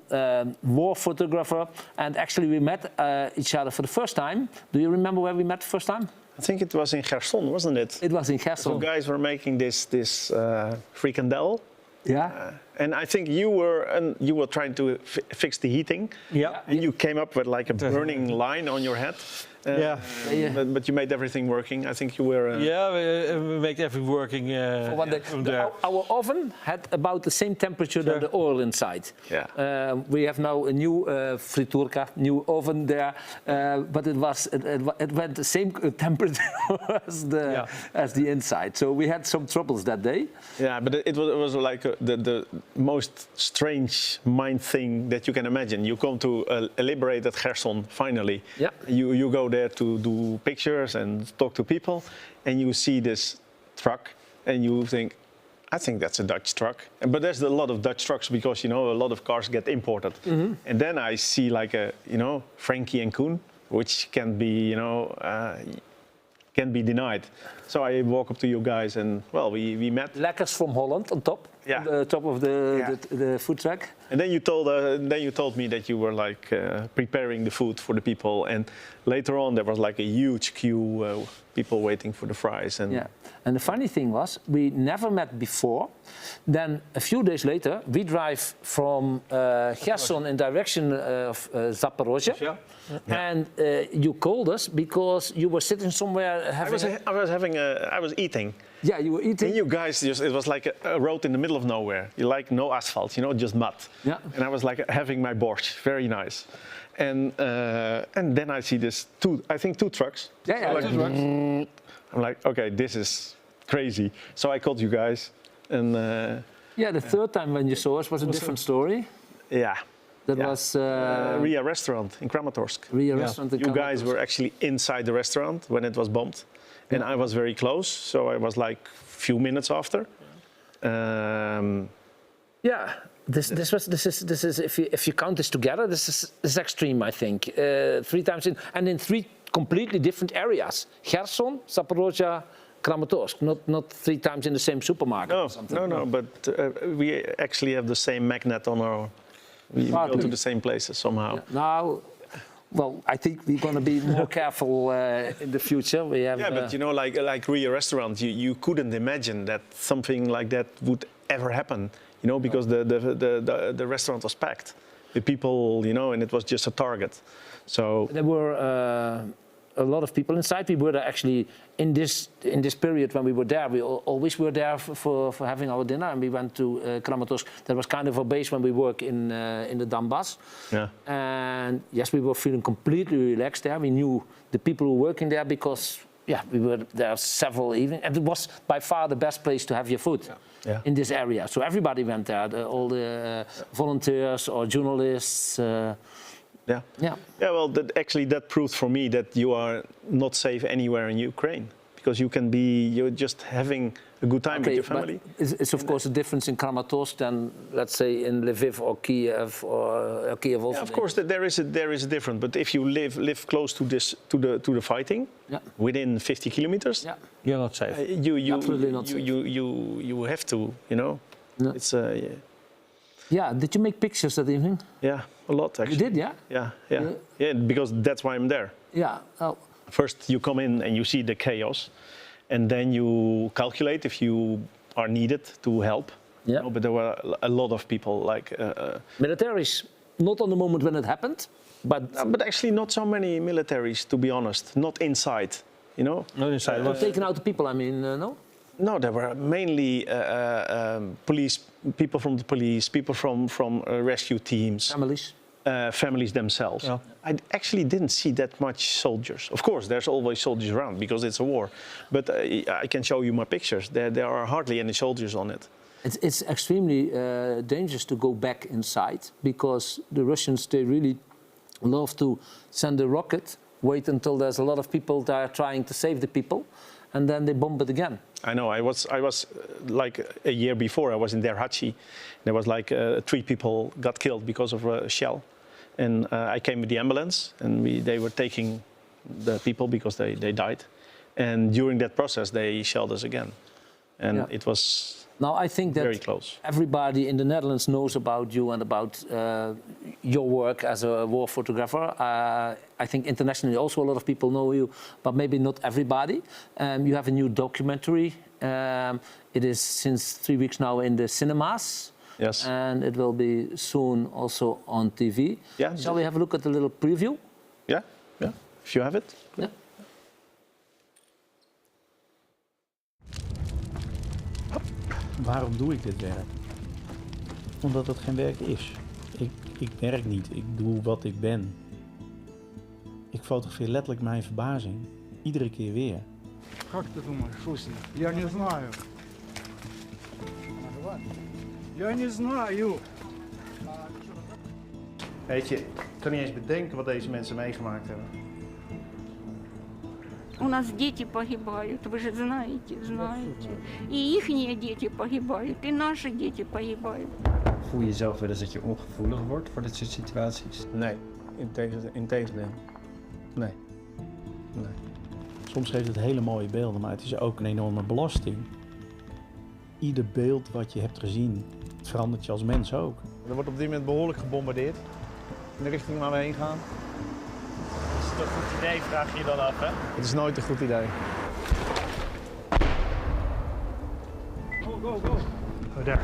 war photographer, and actually we met each other for the first time. Do you remember where we met the first time? I think it was in Kherson, wasn't it? It was in Kherson. So guys were making this frikandel. Yeah. And I think you were trying to fix the heating. Yeah. And you came up with like a burning line on your head. Yeah. But you made everything working. I think you were. Yeah, we made everything working. For one day. from there. Our oven had about the same temperature than the oil inside. Yeah. We have now a new friturka, new oven there, but it went the same temperature as the inside. So we had some troubles that day. Yeah, but it was like the most strange mind thing that you can imagine. You come to a liberated Kherson finally. Yeah. You go there to do pictures and talk to people, and you see this truck, and you think, I think that's a Dutch truck. But there's a lot of Dutch trucks because a lot of cars get imported. Mm-hmm. And then I see like a Franky and Coen, which can be denied. So I walk up to you guys, and we met. Lekkers from Holland on top. Yeah. On the top of the food truck. And then you told me that you were like preparing the food for the people, and later on there was like a huge queue, people waiting for the fries. And yeah. And the funny thing was, we never met before. Then a few days later, we drive from Kherson in direction of Zaporozhye. Yeah. And you called us because you were sitting somewhere having. I was eating. Yeah, you were eating. And you guys, it was like a road in the middle of nowhere. You like no asphalt, just mud. Yeah. And I was like having my borscht, very nice. And then I see two trucks. Yeah, like, 2 trucks. I'm like, okay, this is crazy. So I called you guys, and. The third time when you saw us was a different story. Yeah. That was Ria restaurant in Kramatorsk. Restaurant in You guys were actually inside the restaurant when it was bombed, and I was very close, so I was like a few minutes after. This is if you count this together, this is extreme. I think 3 times in 3 completely different areas: Kherson, Zaporozhye, Kramatorsk. Not 3 times in the same supermarket. No, or something. no. But we actually have the same magnet on our. We go to the same places somehow. Yeah. Now, I think we're going to be more careful in the future. We have. Yeah, but like Ria restaurant, you couldn't imagine that something like that would ever happen. Because the restaurant was packed with people, and it was just a target. So there were a lot of people inside. We were there actually in this period when we were there. We always were there for having our dinner, and we went to Kramatorsk. That was kind of a base when we work in the Donbass. Yeah. And yes, we were feeling completely relaxed there. We knew the people who were working there because we were there several evenings, and it was by far the best place to have your food. Yeah. In this area. So everybody went there, all the volunteers or journalists. Yeah. Well, that proved for me that you are not safe anywhere in Ukraine, because you're just having a good time with your family. It's of course a difference in Kramatorsk than, let's say, in Lviv or Kiev or Kiev also. Yeah, of course, there is a difference. But if you live close to the fighting, within 50 kilometers, you're not safe. Absolutely not safe. You have to, Yeah. It's Yeah. Did you make pictures that evening? Yeah, a lot actually. You did, yeah? Yeah, because that's why I'm there. Yeah. Oh. First, you come in and you see the chaos, and then you calculate if you are needed to help. Yeah. But there were a lot of people, like militaries, not on the moment when it happened, but actually not so many militaries, to be honest. Not inside, Not inside. taking out the people. I mean, no. No, there were mainly police, people from the police, people from rescue teams. Families. Families themselves. Yeah. I actually didn't see that much soldiers. Of course, there's always soldiers around because it's a war. But I can show you my pictures. There are hardly any soldiers on it. It's extremely dangerous to go back inside because the Russians, they really love to send a rocket, wait until there's a lot of people that are trying to save the people, and then they bomb it again. I know. I was like a year before. I was in Derhachi. There was like 3 people got killed because of a shell, and I came with the ambulance, and they were taking the people because they died, and during that process they shelled us again, and it was. Now, I think that very close. Everybody in the Netherlands knows about you and about your work as a war photographer. I think internationally also a lot of people know you, but maybe not everybody. You have a new documentary. It is since 3 weeks now in the cinemas. Yes. And it will be soon also on TV. Yeah. Shall we have a look at the little preview? Yeah, yeah. If you have it. Yeah. Waarom doe ik dit werk? Omdat het geen werk is. Ik werk niet, ik doe wat ik ben. Ik fotografeer letterlijk mijn verbazing. Iedere keer weer. Как ты думаешь, Фусин? Я не знаю. Я не знаю. Weet je, ik kan niet eens bedenken wat deze mensen meegemaakt hebben. У нас дети погибают, вы же знаете. И ихние дети погибают, и наши дети погибают. Voel je zelf wel eens dat je ongevoelig wordt voor dit soort situaties? Nee, integendeel. Nee. Soms geeft het hele mooie beelden, maar het is ook een enorme belasting. Ieder beeld wat je hebt gezien, het verandert je als mens ook. Er wordt op dit moment behoorlijk gebombardeerd. In de richting waar we heen gaan. Is het een goed idee, vraag je je dan af, hè? Het is nooit een goed idee. Go, go, go. Oh, daar.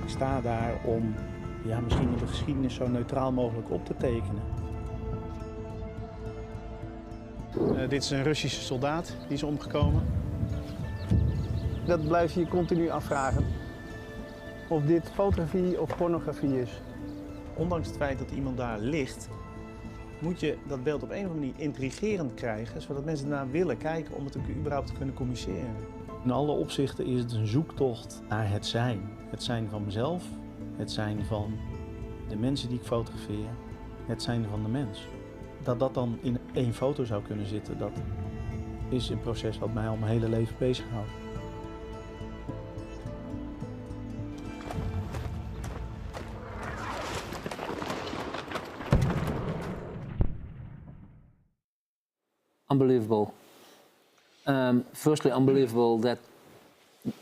Ik sta daar om misschien de geschiedenis zo neutraal mogelijk op te tekenen. Dit is een Russische soldaat, die is omgekomen. Dat blijf je je continu afvragen. Of dit fotografie of pornografie is. Ondanks het feit dat iemand daar ligt, moet je dat beeld op een of andere manier intrigerend krijgen, zodat mensen ernaar willen kijken om het ook überhaupt te kunnen communiceren. In alle opzichten is het een zoektocht naar het zijn. Het zijn van mezelf, het zijn van de mensen die ik fotografeer, het zijn van de mens. Dat dat dan in 1 foto zou kunnen zitten, dat is een proces wat mij al mijn hele leven bezighoudt. Unbelievable. Firstly, unbelievable that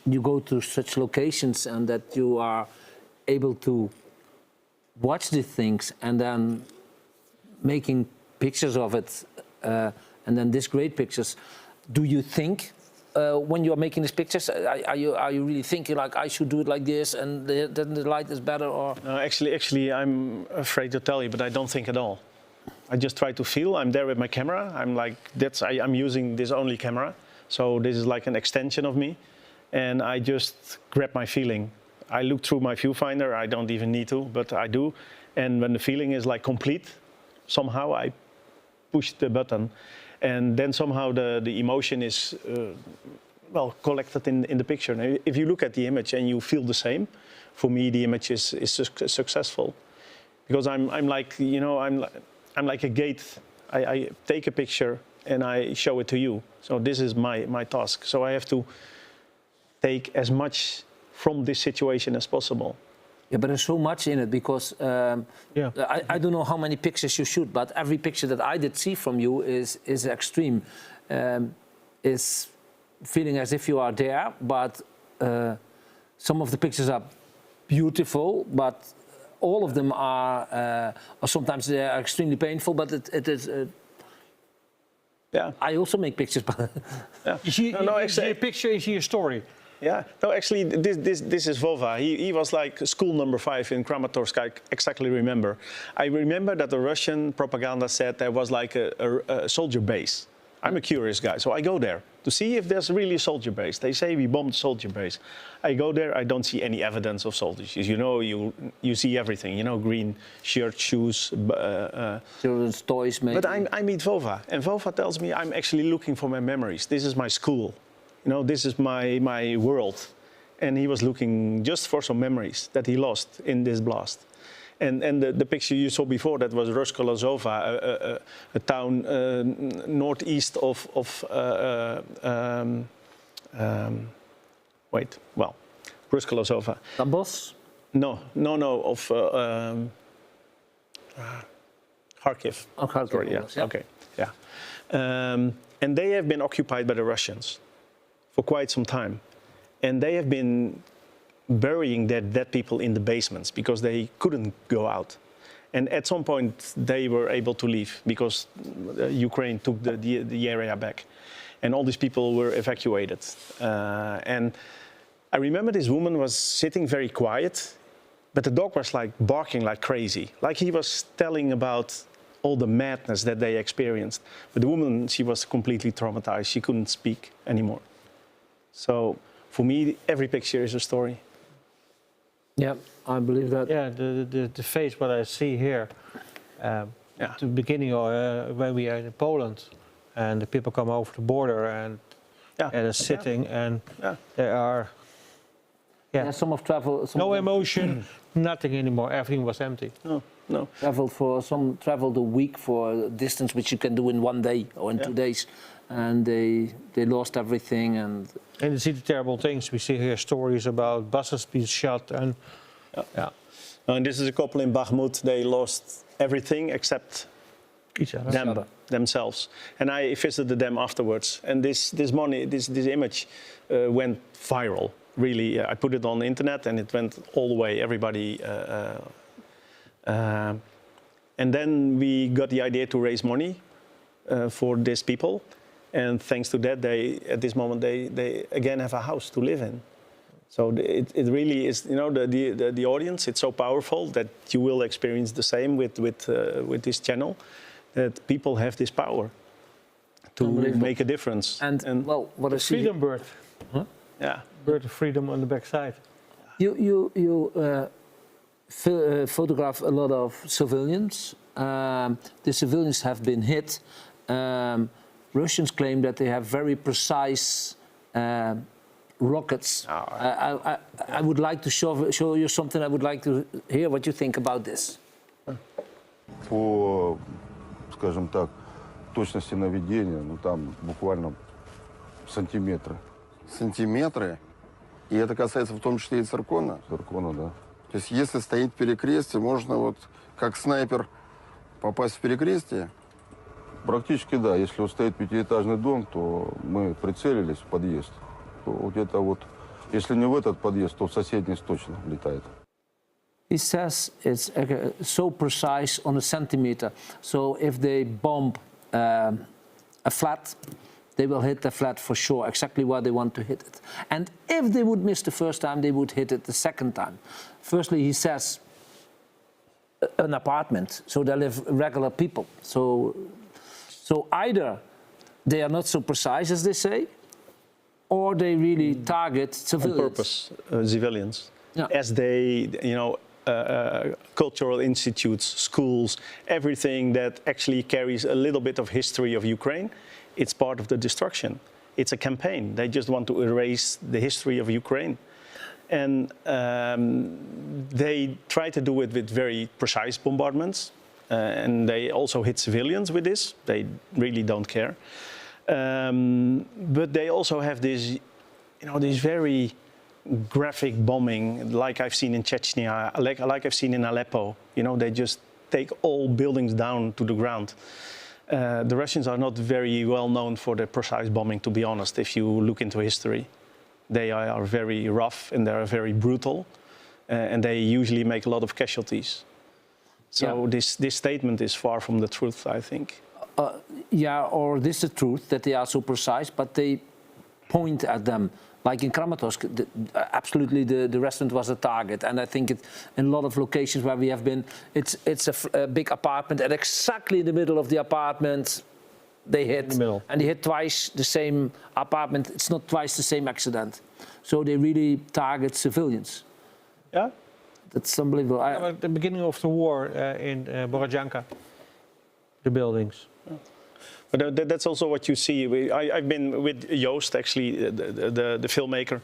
you go to such locations and that you are able to watch these things and then making pictures of it, and then these great pictures. Do you think when you are making these pictures, are you really thinking like I should do it like this and then the light is better? Or No, actually, I'm afraid to tell you, but I don't think at all. I just try to feel. I'm there with my camera. I'm like I'm using this only camera, so this is like an extension of me, and I just grab my feeling. I look through my viewfinder. I don't even need to, but I do. And when the feeling is like complete, somehow I push the button, and then somehow the emotion is collected in the picture. Now, if you look at the image and you feel the same, for me the image is successful, because I'm like a gate. I take a picture and I show it to you. So this is my task. So I have to take as much from this situation as possible. Yeah, but there's so much in it because I don't know how many pictures you shoot, but every picture that I did see from you is extreme. Is feeling as if you are there, but some of the pictures are beautiful, but all of them are, or sometimes they are extremely painful, but it is. Yeah. I also make pictures, but Is your picture, is your story? Yeah. No, actually, this is Vova. He was like school number 5 in Kramatorsk. I exactly remember. I remember that the Russian propaganda said there was like a soldier base I'm a curious guy, so I go there to see if there's really a soldier base. They say we bombed soldier base. I go there, I don't see any evidence of soldiers. You know, you see everything, you know, green shirt, shoes. Children's toys, maybe. But I meet Vova, and Vova tells me I'm actually looking for my memories. This is my school. You know, this is my world. And he was looking just for some memories that he lost in this blast. And the picture you saw before, that was Ruszkolozova, a town northeast of Ruszkolozova. Tambos? No, of Kharkiv. Oh, Kharkiv. Sorry, yeah. Yeah. Okay, yeah. And they have been occupied by the Russians for quite some time. And they have been burying their dead people in the basements because they couldn't go out. And at some point they were able to leave because Ukraine took the area back. And all these people were evacuated. And I remember this woman was sitting very quiet, but the dog was like barking like crazy. Like he was telling about all the madness that they experienced. But the woman, she was completely traumatized. She couldn't speak anymore. So for me, every picture is a story. Yeah, I believe that. Yeah, the face what I see here, the beginning when we are in Poland, and the people come over the border and they're sitting and they are. Yeah, some have traveled. No emotion, nothing anymore. Everything was empty. No. Traveled a week for a distance which you can do in 1 day or in 2 days, and they lost everything. And you see the terrible things. We see here stories about buses being shot and And this is a couple in Bakhmut. They lost everything except themselves. And I visited them afterwards. And this image went viral. Really, I put it on the internet and it went all the way. Everybody. And then we got the idea to raise money for these people. And thanks to that, at this moment they again have a house to live in. So it really is, you know, the audience. It's so powerful that you will experience the same with this channel. That people have this power to make a difference. And well, what is freedom bird? Huh? Yeah, bird of freedom on the backside. You photograph a lot of civilians. The civilians have been hit. Russians claim that they have very precise rockets. I would like to show you something. I would like to hear what you think about this. По, скажем так, точности наведения, ну там буквально сантиметры. Сантиметры? И это касается в том числе и циркона? Циркона, да. То есть если стоит перекрестие, можно вот как снайпер попасть в перекрестие? Практически да. Если вот стоит пятиэтажный дом, то мы прицелились в подъезд. То где-то вот, если не в этот подъезд, то в соседний точно летает. He says it's so precise on a centimeter. So if they bomb a flat, they will hit the flat for sure, exactly where they want to hit it. And if they would miss the first time, they would hit it the second time. Firstly, he says an apartment, so there live regular people. So either they are not so precise as they say, or they really target civilians. On purpose, civilians. Yeah. As they, you know, cultural institutes, schools, everything that actually carries a little bit of history of Ukraine, it's part of the destruction. It's a campaign. They just want to erase the history of Ukraine. And they try to do it with very precise bombardments. And they also hit civilians with this. They really don't care. But they also have this, you know, this very graphic bombing, like I've seen in Chechnya, like I've seen in Aleppo. You know, they just take all buildings down to the ground. The Russians are not very well known for their precise bombing, to be honest, if you look into history. They are very rough and they are very brutal, and they usually make a lot of casualties. So this statement is far from the truth, I think. Or this is the truth, that they are so precise, but they point at them. Like in Kramatorsk, absolutely the restaurant was a target. And I think in a lot of locations where we have been, it's a big apartment, and exactly in the middle of the apartment, they hit. In the middle. And they hit twice the same apartment. It's not twice the same accident. So they really target civilians. Yeah? That's unbelievable. At the beginning of the war in Borodyanka, the buildings. But that's also what you see. I've been with Joost, actually, the filmmaker.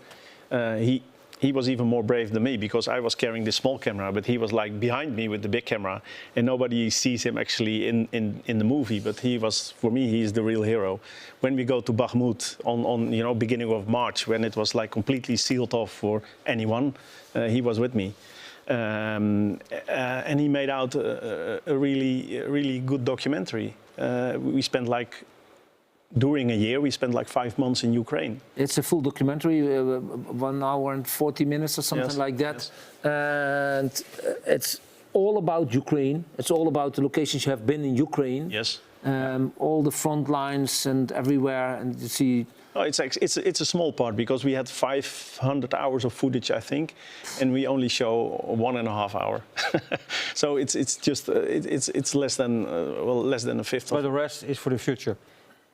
He was even more brave than me because I was carrying this small camera, but he was like behind me with the big camera, and nobody sees him actually in the movie. But he was, for me, he's the real hero. When we go to Bakhmut on beginning of March, when it was like completely sealed off for anyone, he was with me. And he made out a really good documentary. We spent during a year, we spent like 5 months in Ukraine. It's a full documentary, 1 hour and 40 minutes or something like that. Yes. And it's all about Ukraine. It's all about the locations you have been in Ukraine. Yes. All the front lines and everywhere, and you see. Oh, it's a small part because we had 500 hours of footage, I think, and we only show 1.5 hour. So it's less than a fifth. But the rest is for the future,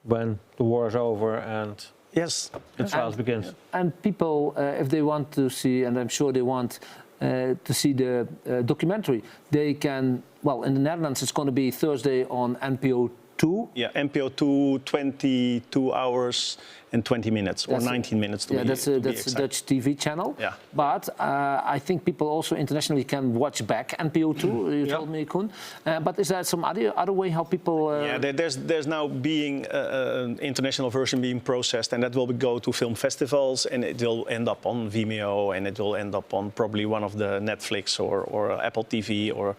when the war is over and yes, the trials begins. And people, if they want to see, and I'm sure they want to see the documentary, they can. Well, in the Netherlands, it's going to be Thursday on NPO 2. Yeah, NPO 2, 22 hours and 20 minutes, or 19 minutes to be that's a Dutch TV channel. Yeah. But I think people also internationally can watch back NPO 2, you told me, Koen. But is there some other way how people... Yeah, there's now being an international version being processed, and that will go to film festivals, and it will end up on Vimeo, and it will end up on probably one of the Netflix or Apple TV or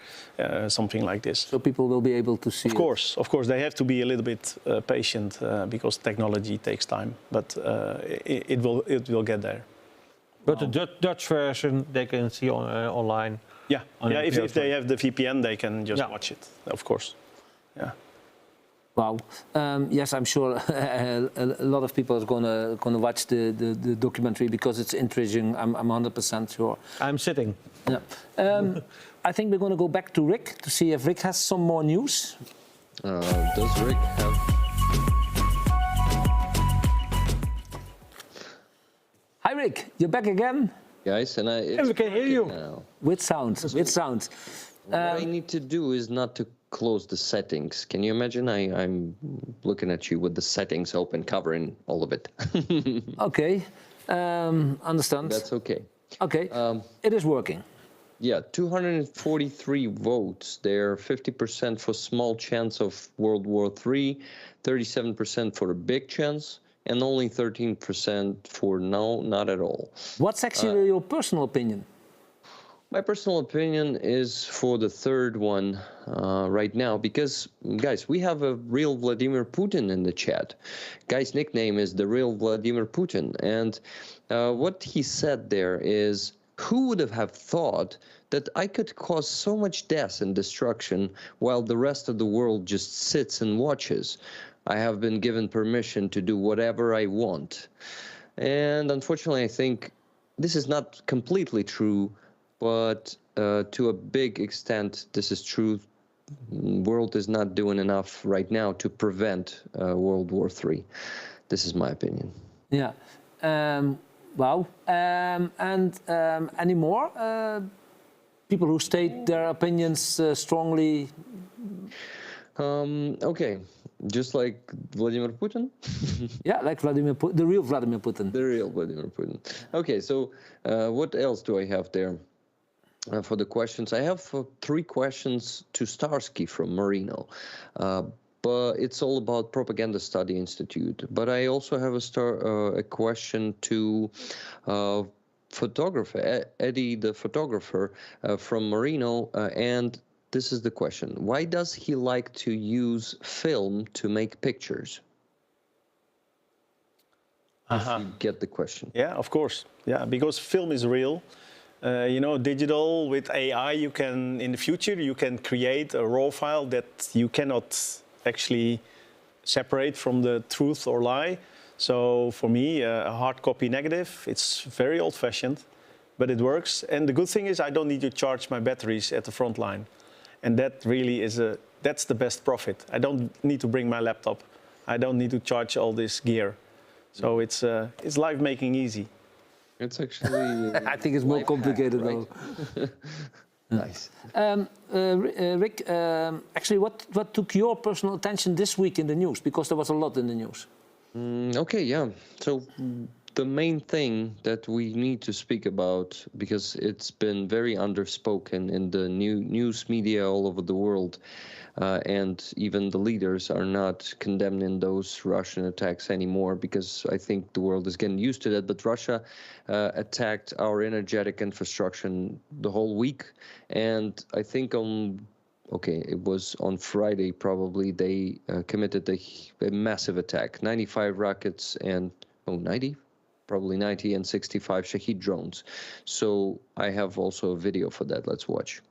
something like this. So people will be able to see Of course, they have to be a little bit patient because technology takes time, but it will get there. But the Dutch version they can see online. Yeah, if they have the VPN, they can just watch it. Of course, yeah. Wow. Yes, I'm sure a lot of people are gonna watch the documentary because it's interesting. I'm 100% sure. I'm sitting. Yeah. I think we're gonna go back to Rick to see if Rick has some more news. Does Rick have? Hi Rick, you're back again. Guys, and we can hear you now. With sound. With sound. What I need to do is not to close the settings. Can you imagine? I'm looking at you with the settings open, covering all of it. Okay, understand. That's okay. Okay, it is working. Yeah, 243 votes. They're 50% for small chance of World War III, 37% for a big chance, and only 13% for no, not at all. What's actually your personal opinion? My personal opinion is for the third one right now, because, guys, we have a real Vladimir Putin in the chat. Guy's nickname is the real Vladimir Putin. And what he said there is, who would have thought that I could cause so much death and destruction while the rest of the world just sits and watches? I have been given permission to do whatever I want. And unfortunately, I think this is not completely true, but to a big extent, this is true. The world is not doing enough right now to prevent World War III. This is my opinion. Yeah. Wow. And any more people who state their opinions strongly? Okay. Just like Vladimir Putin? Yeah, like Vladimir Putin, the real Vladimir Putin. The real Vladimir Putin. Okay, so what else do I have there for the questions? I have 3 questions to Starsky from Marino. But it's all about Propaganda Study Institute. But I also have a question to photographer, Eddy the photographer from Marino, and this is the question. Why does he like to use film to make pictures? If you get the question. Yeah, of course. Yeah, because film is real. Digital with AI, you can, in the future, you can create a raw file that you cannot actually separate from the truth or lie. So for me, a hard copy negative, it's very old-fashioned, but it works. And the good thing is I don't need to charge my batteries at the front line. And that really is that's the best profit. I don't need to bring my laptop. I don't need to charge all this gear. So it's life making easy. It's actually. I think it's more complicated though. Nice. Rick, actually, what took your personal attention this week in the news? Because there was a lot in the news. Okay, yeah. So the main thing that we need to speak about, because it's been very underspoken in the news media all over the world, and even the leaders are not condemning those Russian attacks anymore, because I think the world is getting used to that. But Russia attacked our energetic infrastructure the whole week, and I think it was on Friday probably, they committed a massive attack. 95 rockets and 90? Probably 90 and 65 Shahid drones. So I have also a video for that. Let's watch.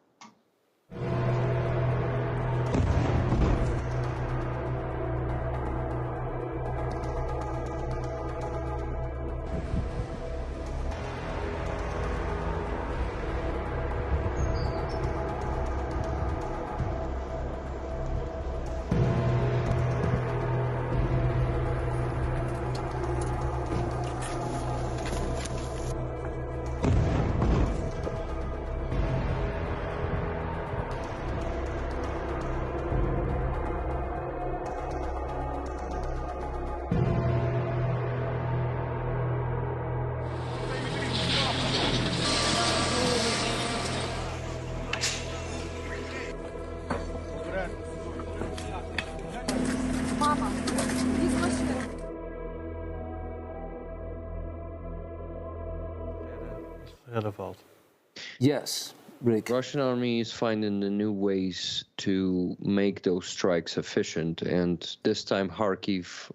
Yes, Rick. Russian army is finding the new ways to make those strikes efficient, and this time Kharkiv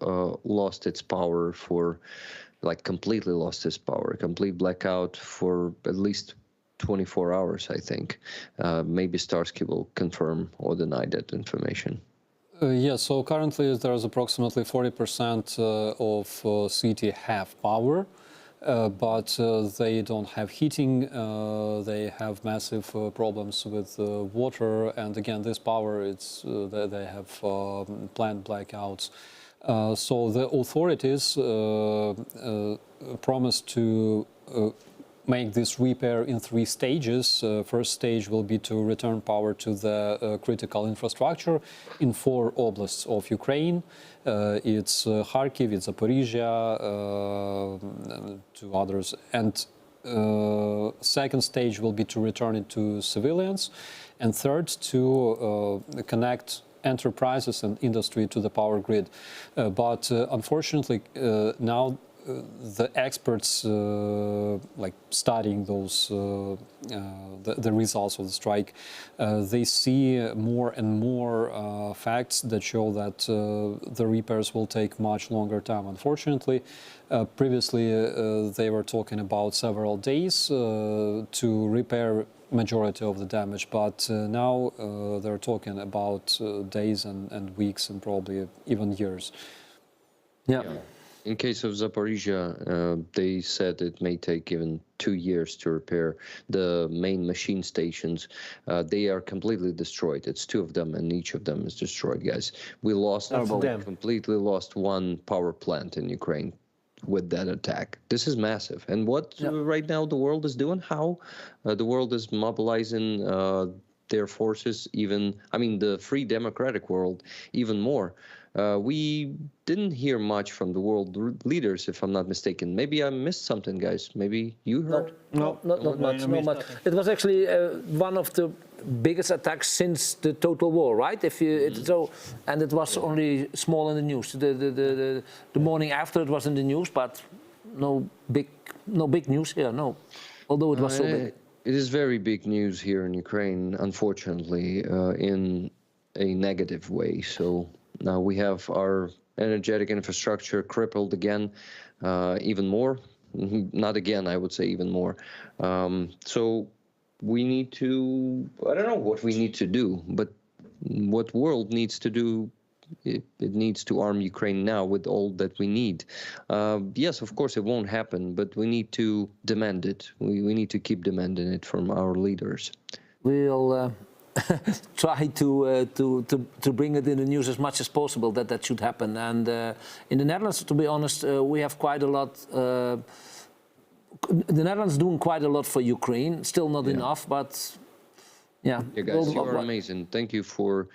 lost its power completely lost its power, complete blackout for at least 24 hours, I think. Maybe Starsky will confirm or deny that information. Yes, so currently there's approximately 40% of city have power. But they don't have heating, they have massive problems with water, and again, this power, they have planned blackouts. So the authorities promised to make this repair in 3 stages. First stage will be to return power to the critical infrastructure in 4 oblasts of Ukraine. It's Kharkiv, it's Zaporizhia, 2 others. And second stage will be to return it to civilians. And third, to connect enterprises and industry to the power grid. But unfortunately, now the experts studying those the results of the strike, they see more and more facts that show that the repairs will take much longer time. Unfortunately, previously they were talking about several days to repair majority of the damage, but now they're talking about days and weeks and probably even years. Yeah. In case of Zaporizhia, they said it may take even 2 years to repair the main machine stations. They are completely destroyed. It's 2 of them, and each of them is destroyed, guys. We completely lost 1 power plant in Ukraine with that attack. This is massive. And what right now the world is doing, how the world is mobilizing their forces, the free democratic world, even more. We didn't hear much from the world leaders, if I'm not mistaken. Maybe I missed something, guys. Maybe you heard? No, not much. It was actually one of the biggest attacks since the total war, right? And it was only small in the news. The morning after it was in the news, but no big news here. No, although it was so big. It is very big news here in Ukraine, unfortunately, in a negative way. So now we have our energetic infrastructure crippled again, even more. Not again, I would say even more. So we need to, I don't know what we need to do, but what world needs to do, it needs to arm Ukraine now with all that we need. Yes, of course it won't happen, but we need to demand it. We need to keep demanding it from our leaders. We'll try to bring it in the news as much as possible that should happen. And in the Netherlands, to be honest, we have quite a lot. The Netherlands is doing quite a lot for Ukraine. Still not enough, but. Yeah, guys, you are amazing. Thank you for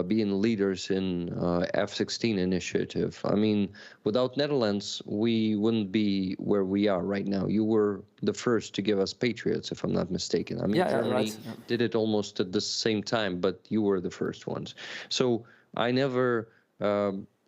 being leaders in F-16 initiative. I mean, without Netherlands, we wouldn't be where we are right now. You were the first to give us Patriots, if I'm not mistaken. I mean, Germany did it almost at the same time, but you were the first ones. So I never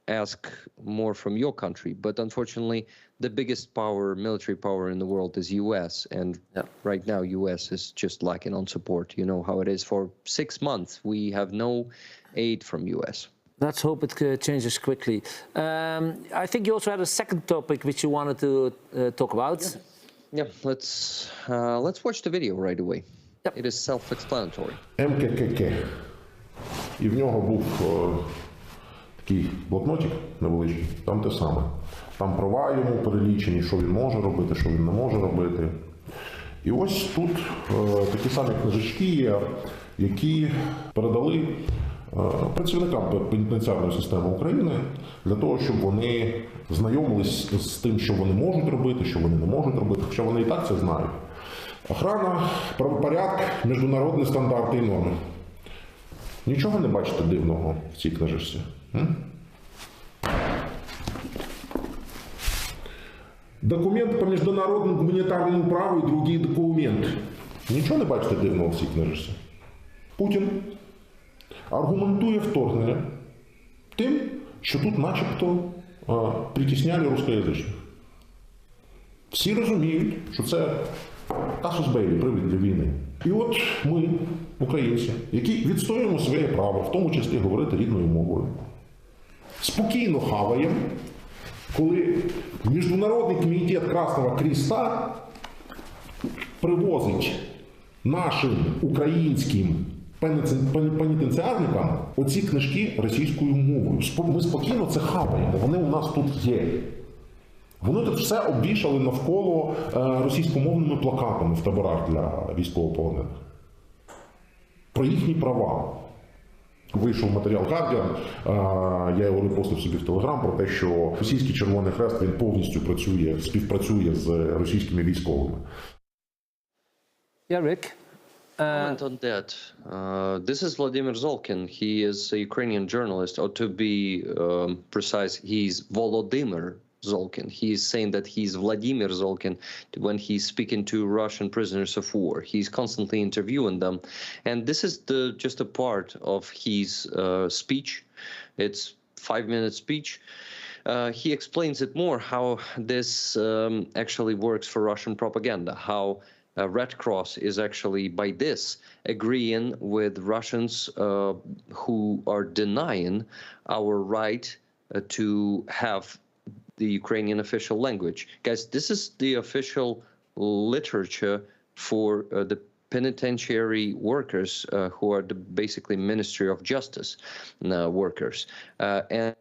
ask more from your country, but unfortunately, the biggest power, military power in the world is U.S. And right now, U.S. is just lacking on support. You know how it is. For 6 months, we have no aid from U.S. Let's hope it changes quickly. I think you also had a second topic which you wanted to talk about. Yeah, let's watch the video right away. Yep. It is self-explanatory. МКК. І в нього був такий блокнотик невеличкий, там те саме. Там права йому перелічені, що він може робити, що він не може робити. І ось тут такі самі книжечки є, які передали працівникам пенітенціарної системи України для того, щоб вони знайомились з тим, що вони можуть робити, що вони не можуть робити, хоча вони і так це знають. Охрана, правопорядок, міжнародні стандарти і норми. Нічого не бачите дивного в цій книжечці? Документ по міжнародному гуманітарному праву і інші документи. Нічого не бачите дивного в цій книжці? Путін аргументує вторгнення тим, що тут начебто притісняли рускоязичних. Всі розуміють, що це касус беллі, привід для війни. І от ми, українці, які відстоюємо своє право, в тому числі говорити рідною мовою, спокійно хаваємо, коли Міжнародний комітет Красного Креста привозить нашим українським пенітенціарникам оці книжки російською мовою. Ми спокійно це хаваємо, вони у нас тут є. Вони тут все обвішали навколо російськомовними плакатами в таборах для військовополонених. Про їхні права. Вийшов матеріал Guardian, я його репостив собі в Телеграм, про те, що російський Червоний Хрест, він повністю співпрацює з російськими військовими. Yeah, Rick. Comment on that. This is Vladimir Zolkin. He is a Ukrainian journalist, or to be precise, he's Volodymyr Zolkin. He is saying that he's Vladimir Zolkin when he's speaking to Russian prisoners of war. He's constantly interviewing them. And this is just a part of his speech. It's 5-minute speech. He explains it more, how this actually works for Russian propaganda, how Red Cross is actually, by this, agreeing with Russians who are denying our right to have the Ukrainian official language. Guys, this is the official literature for the penitentiary workers who are the basically Ministry of Justice workers. And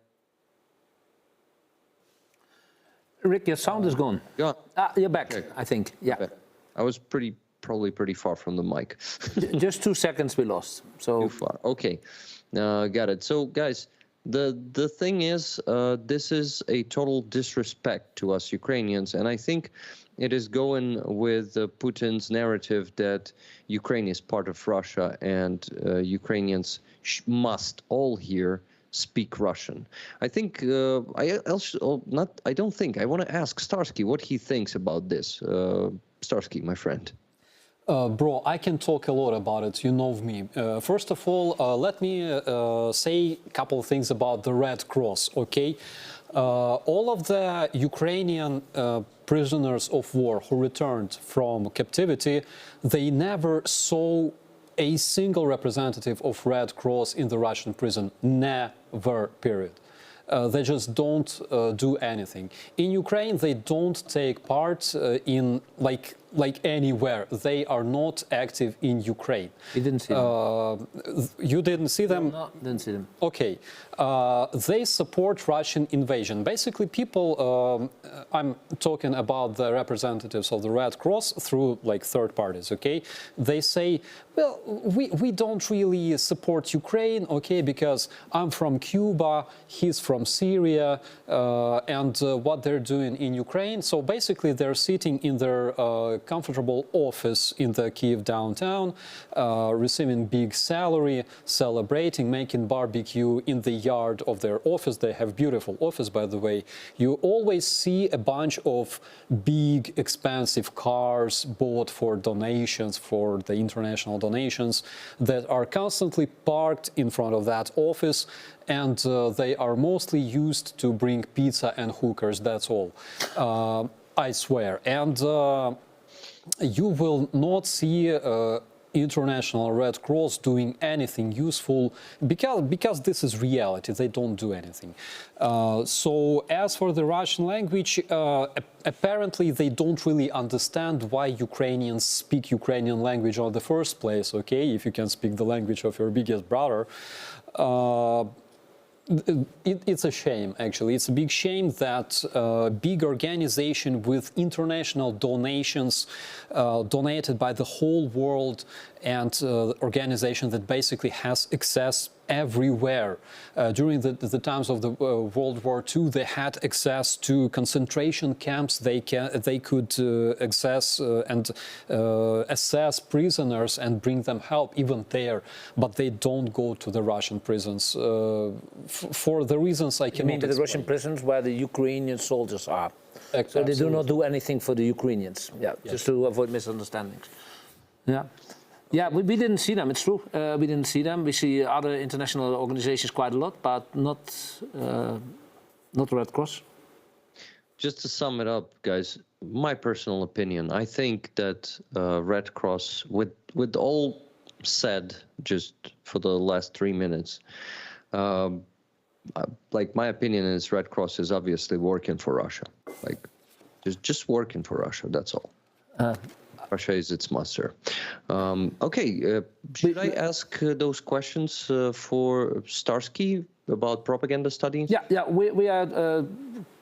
Rick, your sound is gone. Yeah. You're back, okay. I think. Yeah. I was probably pretty far from the mic. Just 2 seconds we lost. So too far. Okay, got it. So guys, the thing is, this is a total disrespect to us Ukrainians, and I think it is going with Putin's narrative that Ukraine is part of Russia and Ukrainians must all here speak Russian. I think I want to ask Starsky what he thinks about this. Starsky, my friend. Bro, I can talk a lot about it, you know me. First of all, let me say a couple of things about the Red Cross, okay? All of the Ukrainian prisoners of war who returned from captivity, they never saw a single representative of Red Cross in the Russian prison. Never, period. They just don't do anything. In Ukraine, they don't take part in, like, like anywhere. They are not active in Ukraine. You didn't see them? You didn't see them? No, didn't see them. Okay. They support Russian invasion. Basically, people, I'm talking about the representatives of the Red Cross through like third parties, okay? They say, well, we don't really support Ukraine, okay, because I'm from Cuba, he's from Syria, and what they're doing in Ukraine. So basically, they're sitting in their comfortable office in the Kyiv downtown, receiving big salary, celebrating, making barbecue in the yard of their office. They have beautiful office, by the way. You always see a bunch of big, expensive cars bought for donations, for the international donations, that are constantly parked in front of that office, and they are mostly used to bring pizza and hookers, that's all. I swear. And you will not see International Red Cross doing anything useful because this is reality. They don't do anything. So as for the Russian language, apparently they don't really understand why Ukrainians speak Ukrainian language in the first place, okay? If you can speak the language of your biggest brother. It's a shame, actually. It's a big shame that a big organization with international donations donated by the whole world, and organization that basically has access everywhere. During the times of the World War II, they had access to concentration camps. They could access and assess prisoners and bring them help even there, but they don't go to the Russian prisons for the reasons I cannot You mean explain. the Russian prisons where the Ukrainian soldiers are? So they do not do anything for the Ukrainians. Yeah, Yes. just to avoid misunderstandings. Yeah. Yeah, we didn't see them, it's true. We didn't see them. We see other international organizations quite a lot, but not Red Cross. Just to sum it up, guys, my personal opinion, I think that Red Cross, with all said just for the last 3 minutes, like my opinion is Red Cross is obviously working for Russia. Like, just working for Russia, that's all. Russia is its master. Okay, should I ask those questions for Starsky about propaganda study? Yeah, we are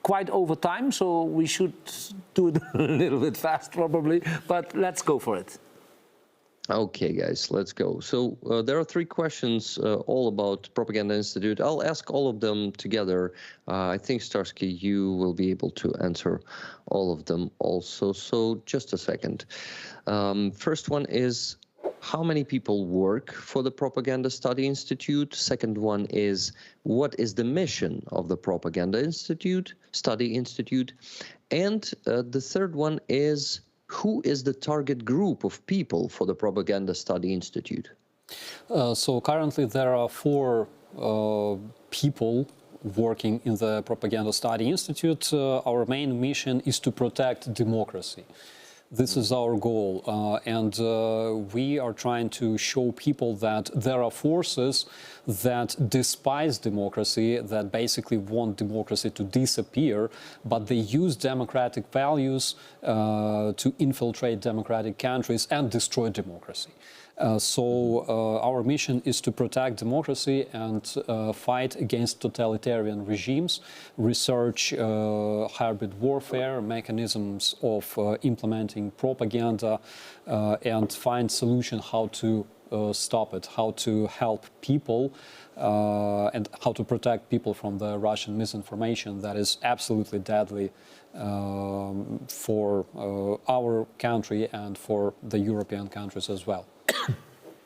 quite over time, so we should do it a little bit fast probably, but let's go for it. Okay, guys, let's go. So there are 3 questions all about Propaganda Institute. I'll ask all of them together. I think, Starsky, you will be able to answer all of them also. So just a second. First one is, how many people work for the Propaganda Study Institute? Second one is, what is the mission of the Propaganda Institute, Study Institute? And the third one is, who is the target group of people for the Propaganda Study Institute? So currently there are 4 people working in the Propaganda Study Institute. Our main mission is to protect democracy. This is our goal, and we are trying to show people that there are forces that despise democracy, that basically want democracy to disappear, but they use democratic values to infiltrate democratic countries and destroy democracy. So our mission is to protect democracy and fight against totalitarian regimes, research hybrid warfare, mechanisms of implementing propaganda, and find solution how to stop it, how to help people, and how to protect people from the Russian misinformation that is absolutely deadly for our country and for the European countries as well.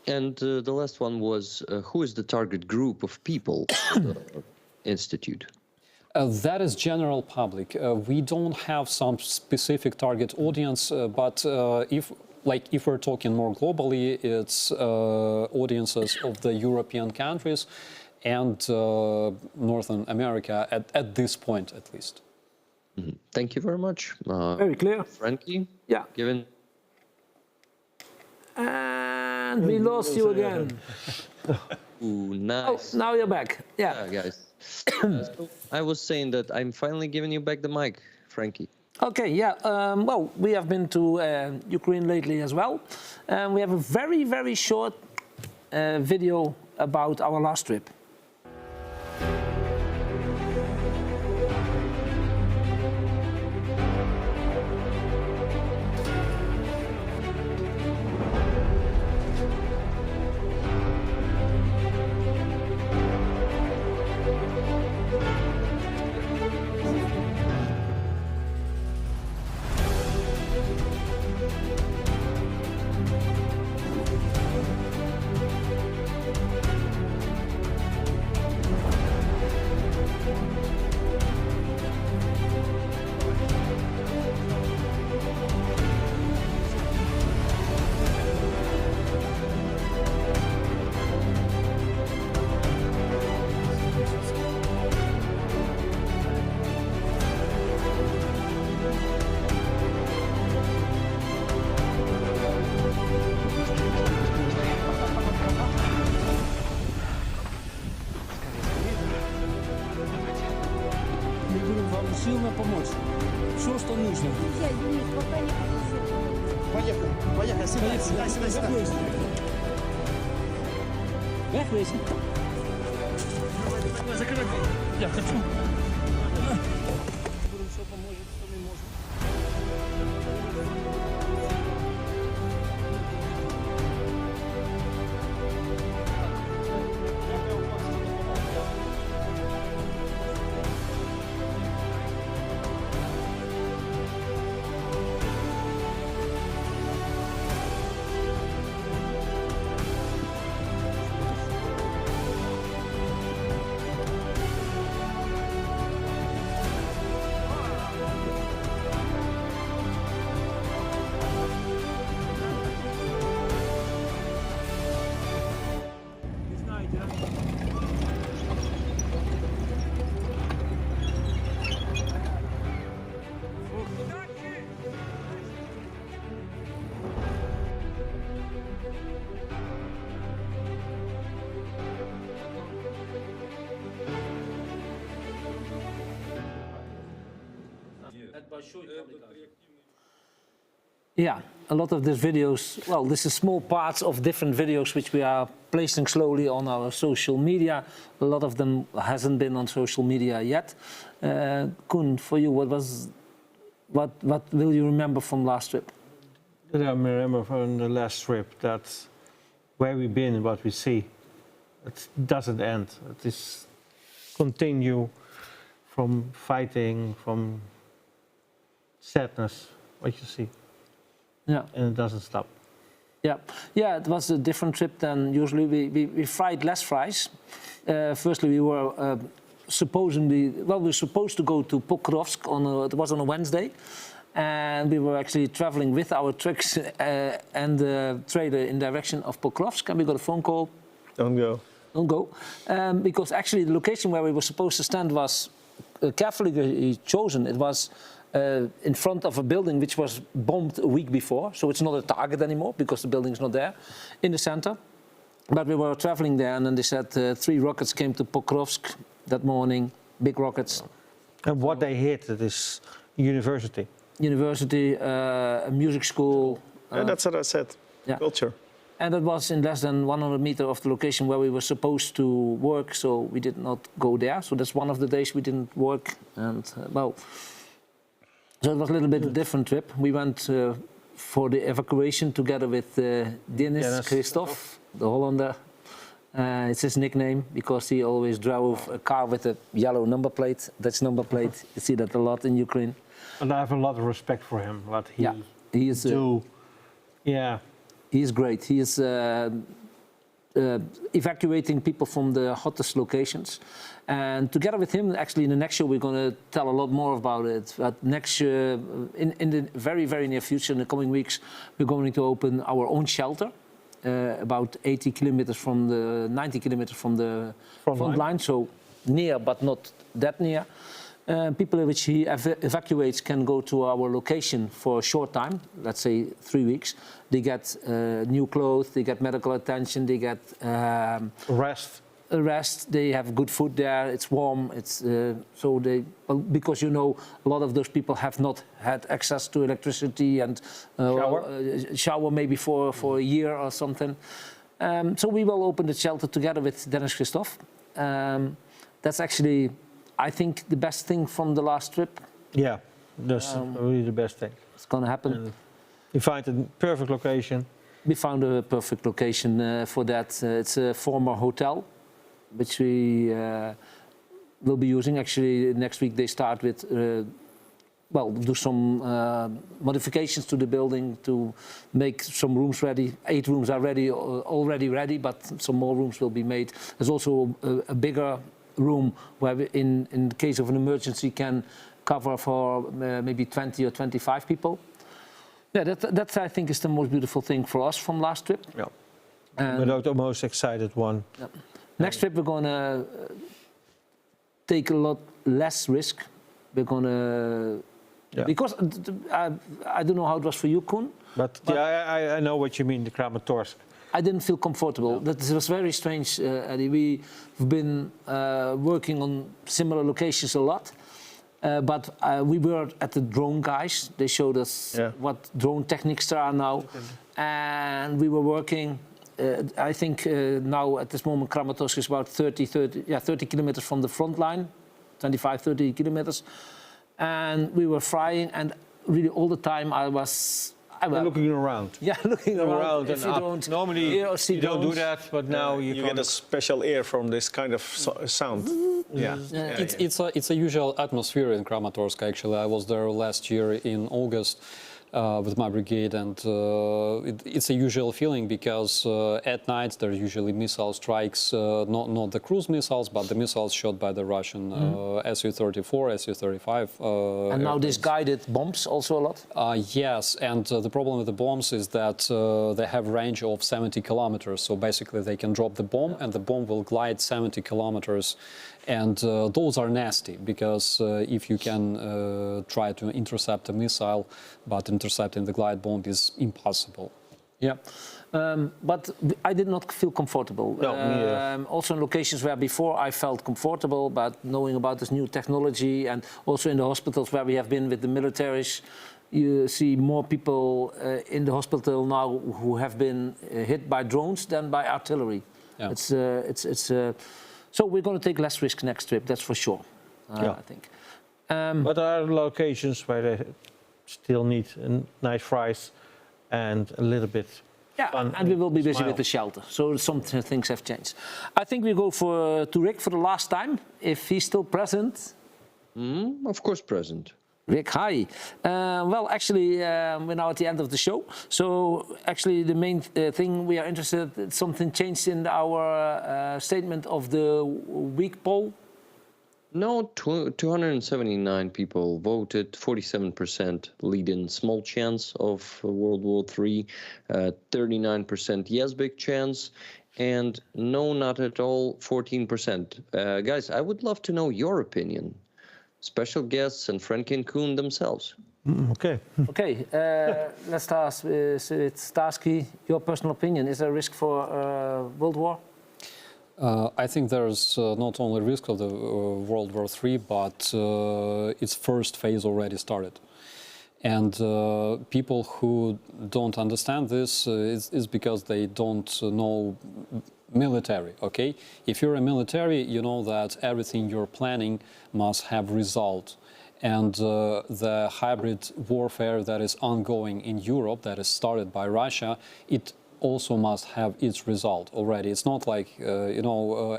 And the last one was, who is the target group of people for the Institute? That is general public. We don't have some specific target audience, but if we're talking more globally, it's audiences of the European countries and Northern America at this point, at least. Mm-hmm. Thank you very much. Very clear. Franky? Yeah. Given. And we lost you again. Ooh, nice. Oh, now you're back. Yeah. Yeah, guys. So I was saying that I'm finally giving you back the mic, Franky. Okay, yeah. Well, we have been to Ukraine lately as well. We have a very, very short video about our last trip. Сильно помочь. Все, что нужно. Поехали. Поехали. Сюда, сюда, сюда, сюда. Вверх, закрывай. Я хочу. Все поможет, что мы можем. Yeah, a lot of these videos, well, this is small parts of different videos which we are placing slowly on our social media. A lot of them hasn't been on social media yet. Koen, for you, what will you remember from last trip? I remember from the last trip that where we've been and what we see, it doesn't end. It is continue from fighting, from sadness, what you see. Yeah. And it doesn't stop. Yeah, yeah. It was a different trip than usually. We fried less fries. Firstly, we were we were supposed to go to Pokrovsk it was on a Wednesday, and we were actually traveling with our trucks and the trailer in direction of Pokrovsk, and we got a phone call. Don't go. Don't go, because actually the location where we were supposed to stand was carefully chosen. It was in front of a building which was bombed a week before, so it's not a target anymore because the building is not there in the center. But we were traveling there, and then they said 3 rockets came to Pokrovsk that morning, big rockets. And what they hit, it is university. University, a music school. Yeah, that's what I said, yeah. Culture. And it was in less than 100 meters of the location where we were supposed to work, so we did not go there. So that's one of the days we didn't work, and well, so it was a little bit a different trip. We went for the evacuation together with Dennis Christophe, the Hollander. It's his nickname because he always drove a car with a yellow number plate, Dutch number plate. You see that a lot in Ukraine. And I have a lot of respect for him. What he is he's great. He is evacuating people from the hottest locations. And together with him, actually in the next show, we're going to tell a lot more about it. But next year, in the very, very near future, in the coming weeks, we're going to open our own shelter. About 80 kilometers from the 90 kilometers from the front line, so near but not that near. People which he evacuates can go to our location for a short time, let's say 3 weeks. They get new clothes, they get medical attention, they get rest. rest. They have good food there. It's warm. It's so they because a lot of those people have not had access to electricity and shower maybe for a year or something. So we will open the shelter together with Dennis Christophe. That's actually, I think, the best thing from the last trip. Yeah, that's really the best thing. It's going to happen. And we find a perfect location. We found a perfect location for that. It's a former hotel, which we will be using. Actually, next week they start with, do some modifications to the building to make some rooms ready. 8 rooms are already ready, but some more rooms will be made. There's also a bigger room where we, in the case of an emergency, can cover for maybe 20 or 25 people. Yeah, that I think is the most beautiful thing for us from last trip. Yeah, but the most excited one. Yeah. Next trip we're gonna take a lot less risk. We're gonna because I don't know how it was for you, Koen. But yeah, I know what you mean. The Kramatorsk. I didn't feel comfortable. That was very strange, Eddy. We've been working on similar locations a lot. But we were at the drone guys. They showed us what drone techniques there are now. And we were working, I think now at this moment Kramatorsk is about 30 kilometers from the front line, 25, 30 kilometers. And we were flying, and really all the time I was looking around. Yeah, looking around. If you don't, normally you don't do that, but now you get a special ear from this kind of sound. It's a usual atmosphere in Kramatorsk. Actually, I was there last year in August with my brigade, and it's a usual feeling because at night there are usually missile strikes, not the cruise missiles, but the missiles shot by the Russian Su-34, Su-35. And now these guided bombs also a lot? Yes, and the problem with the bombs is that they have a range of 70 kilometers. So basically they can drop the bomb and the bomb will glide 70 kilometers. And those are nasty because if you can try to intercept a missile, but intercepting the glide bomb is impossible. Yeah, but I did not feel comfortable. No, me either. Also in locations where before I felt comfortable, but knowing about this new technology, and also in the hospitals where we have been with the militaries, you see more people in the hospital now who have been hit by drones than by artillery. Yeah. So we're going to take less risk next trip, that's for sure, I think. But there are locations where they still need nice fries and a little bit fun. And we will be busy with the shelter, so some things have changed. I think we go to Rick for the last time, if he's still present. Of course present. Rick, hi. Well, actually, we're now at the end of the show. So, actually, the main thing we are interested in, something changed in our statement of the week poll? No, 279 people voted, 47% lead in small chance of World War III, 39% yes, big chance, and no, not at all, 14%. Guys, I would love to know your opinion. Special guests and Franky and Coen themselves. Okay. Okay, let's start with Starsky. Your personal opinion, is there a risk for World War? I think there's not only risk of the World War III, but its first phase already started. And people who don't understand this is because they don't know military, okay? If you're a military, you know that everything you're planning must have result. And the hybrid warfare that is ongoing in Europe, that is started by Russia, it also must have its result already. It's not like,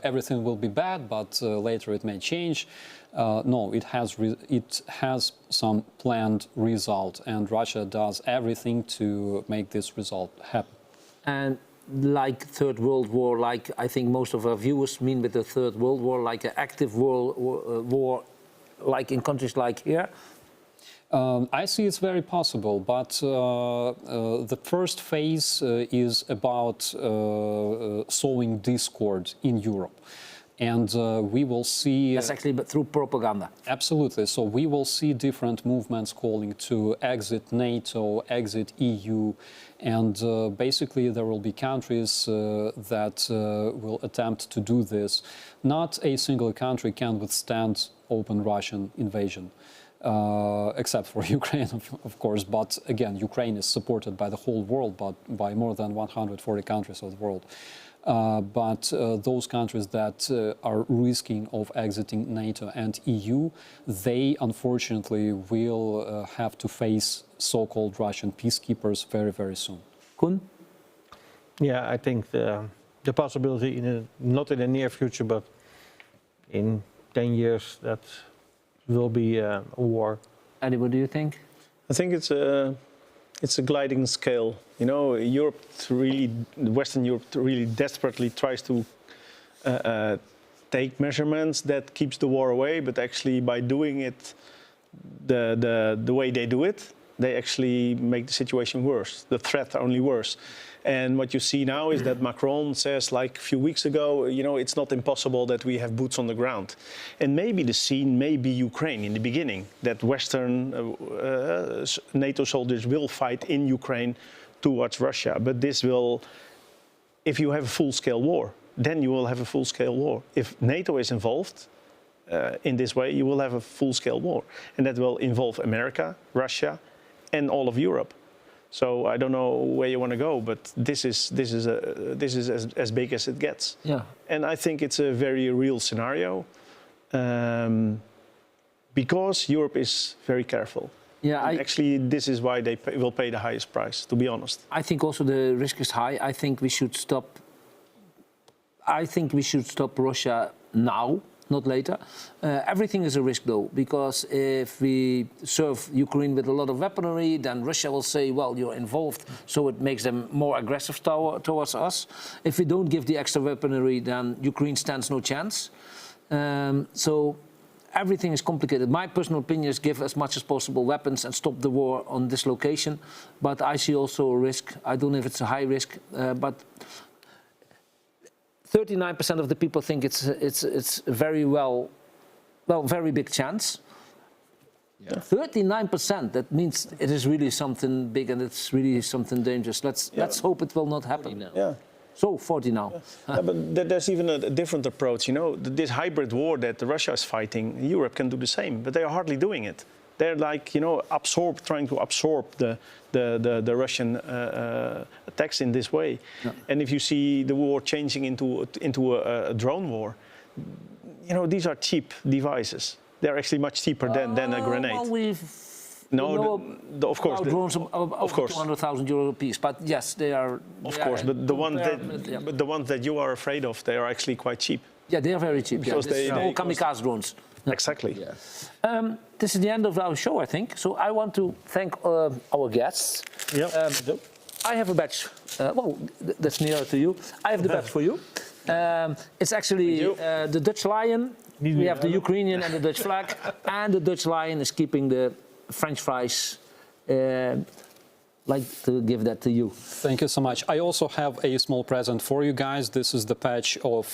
everything will be bad, but later it may change. No, it has some planned result, and Russia does everything to make this result happen. And like Third World War, like I think most of our viewers mean with the Third World War, like an active world war, like in countries like here? I see it's very possible, but the first phase is about sowing discord in Europe. And we will see... That's actually but through propaganda. Absolutely. So we will see different movements calling to exit NATO, exit EU, and basically there will be countries that will attempt to do this. Not a single country can withstand open Russian invasion. Except for Ukraine, of course. But again, Ukraine is supported by the whole world, but by more than 140 countries of the world. But those countries that are risking of exiting NATO and EU, they unfortunately will have to face so-called Russian peacekeepers very, very soon. Koen? Yeah, I think the possibility, not in the near future, but in 10 years, that will be a war. Eddy, what do you think? I think it's a gliding scale. You know, Western Europe really desperately tries to take measurements that keeps the war away, but actually by doing it the way they do it, they actually make the situation worse, the threat only worse. And what you see now is that Macron says, like a few weeks ago, you know, it's not impossible that we have boots on the ground. And maybe the scene may be Ukraine in the beginning, that Western NATO soldiers will fight in Ukraine towards Russia. But this will, if you have a full-scale war, then you will have a full-scale war. If NATO is involved in this way, you will have a full-scale war. And that will involve America, Russia, and all of Europe. So I don't know where you want to go, but this is as big as it gets. Yeah. And I think it's a very real scenario because Europe is very careful. Yeah, actually, this is why they will pay the highest price, to be honest. I think also the risk is high. I think we should stop Russia now, not later. Everything is a risk, though, because if we serve Ukraine with a lot of weaponry, then Russia will say, well, you're involved, so it makes them more aggressive towards us. If we don't give the extra weaponry, then Ukraine stands no chance. So everything is complicated. My personal opinion is give as much as possible weapons and stop the war on this location. But I see also a risk. I don't know if it's a high risk, but 39% of the people think it's very very big chance. Yeah. 39%. That means it is really something big and it's really something dangerous. Let's hope it will not happen. Yeah. So 40 now. Yeah, but there's even a different approach. You know, this hybrid war that Russia is fighting, Europe can do the same, but they are hardly doing it. They're like, you know, trying to absorb the Russian attacks in this way. Yeah. And if you see the war changing into a drone war, you know, these are cheap devices. They're actually much cheaper than a grenade. Well, of course, drones of course, 200,000 euro a piece. But yes, they are. Of course, but the ones that you are afraid of, they are actually quite cheap. Yeah, they are very cheap. Because they all kamikaze drones. Exactly. Yeah. This is the end of our show, I think. So I want to thank our guests. Yeah. I have a badge. Well, that's nearer to you. I have the badge for you. It's actually the Dutch lion. We have the Ukrainian and the Dutch flag. And the Dutch lion is keeping the French fries. Like to give that to you. Thank you so much. I also have a small present for you guys. This is the patch of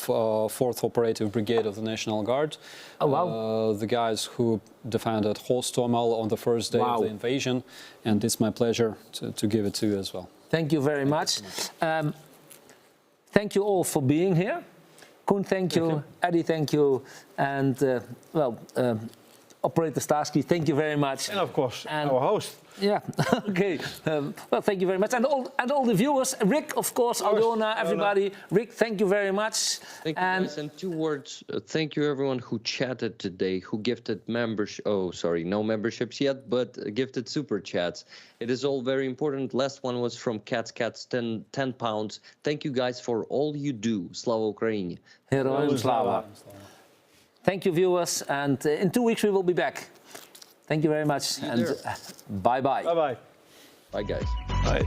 4th Operative Brigade of the National Guard. Oh, wow. The guys who defended Hostomel on the first day of the invasion. And it's my pleasure to give it to you as well. Thank you very much. Thank you all for being here. Koen, thank you. Eddy, thank you. And, Operator Starsky, thank you very much. And of course, our host. Yeah, okay. Well, thank you very much. And all the viewers, Rick, of course, Alyona, everybody. Rick, thank you very much. Thank you, guys. And 2 words. Thank you, everyone who chatted today, who gifted membership. Oh, sorry, no memberships yet, but gifted super chats. It is all very important. Last one was from Cats, 10 pounds. Thank you, guys, for all you do. Slava Ukraini. Heroim Slava. Thank you, viewers. And in 2 weeks, we will be back. Thank you very much. And bye-bye. Bye-bye. Bye, guys. Bye.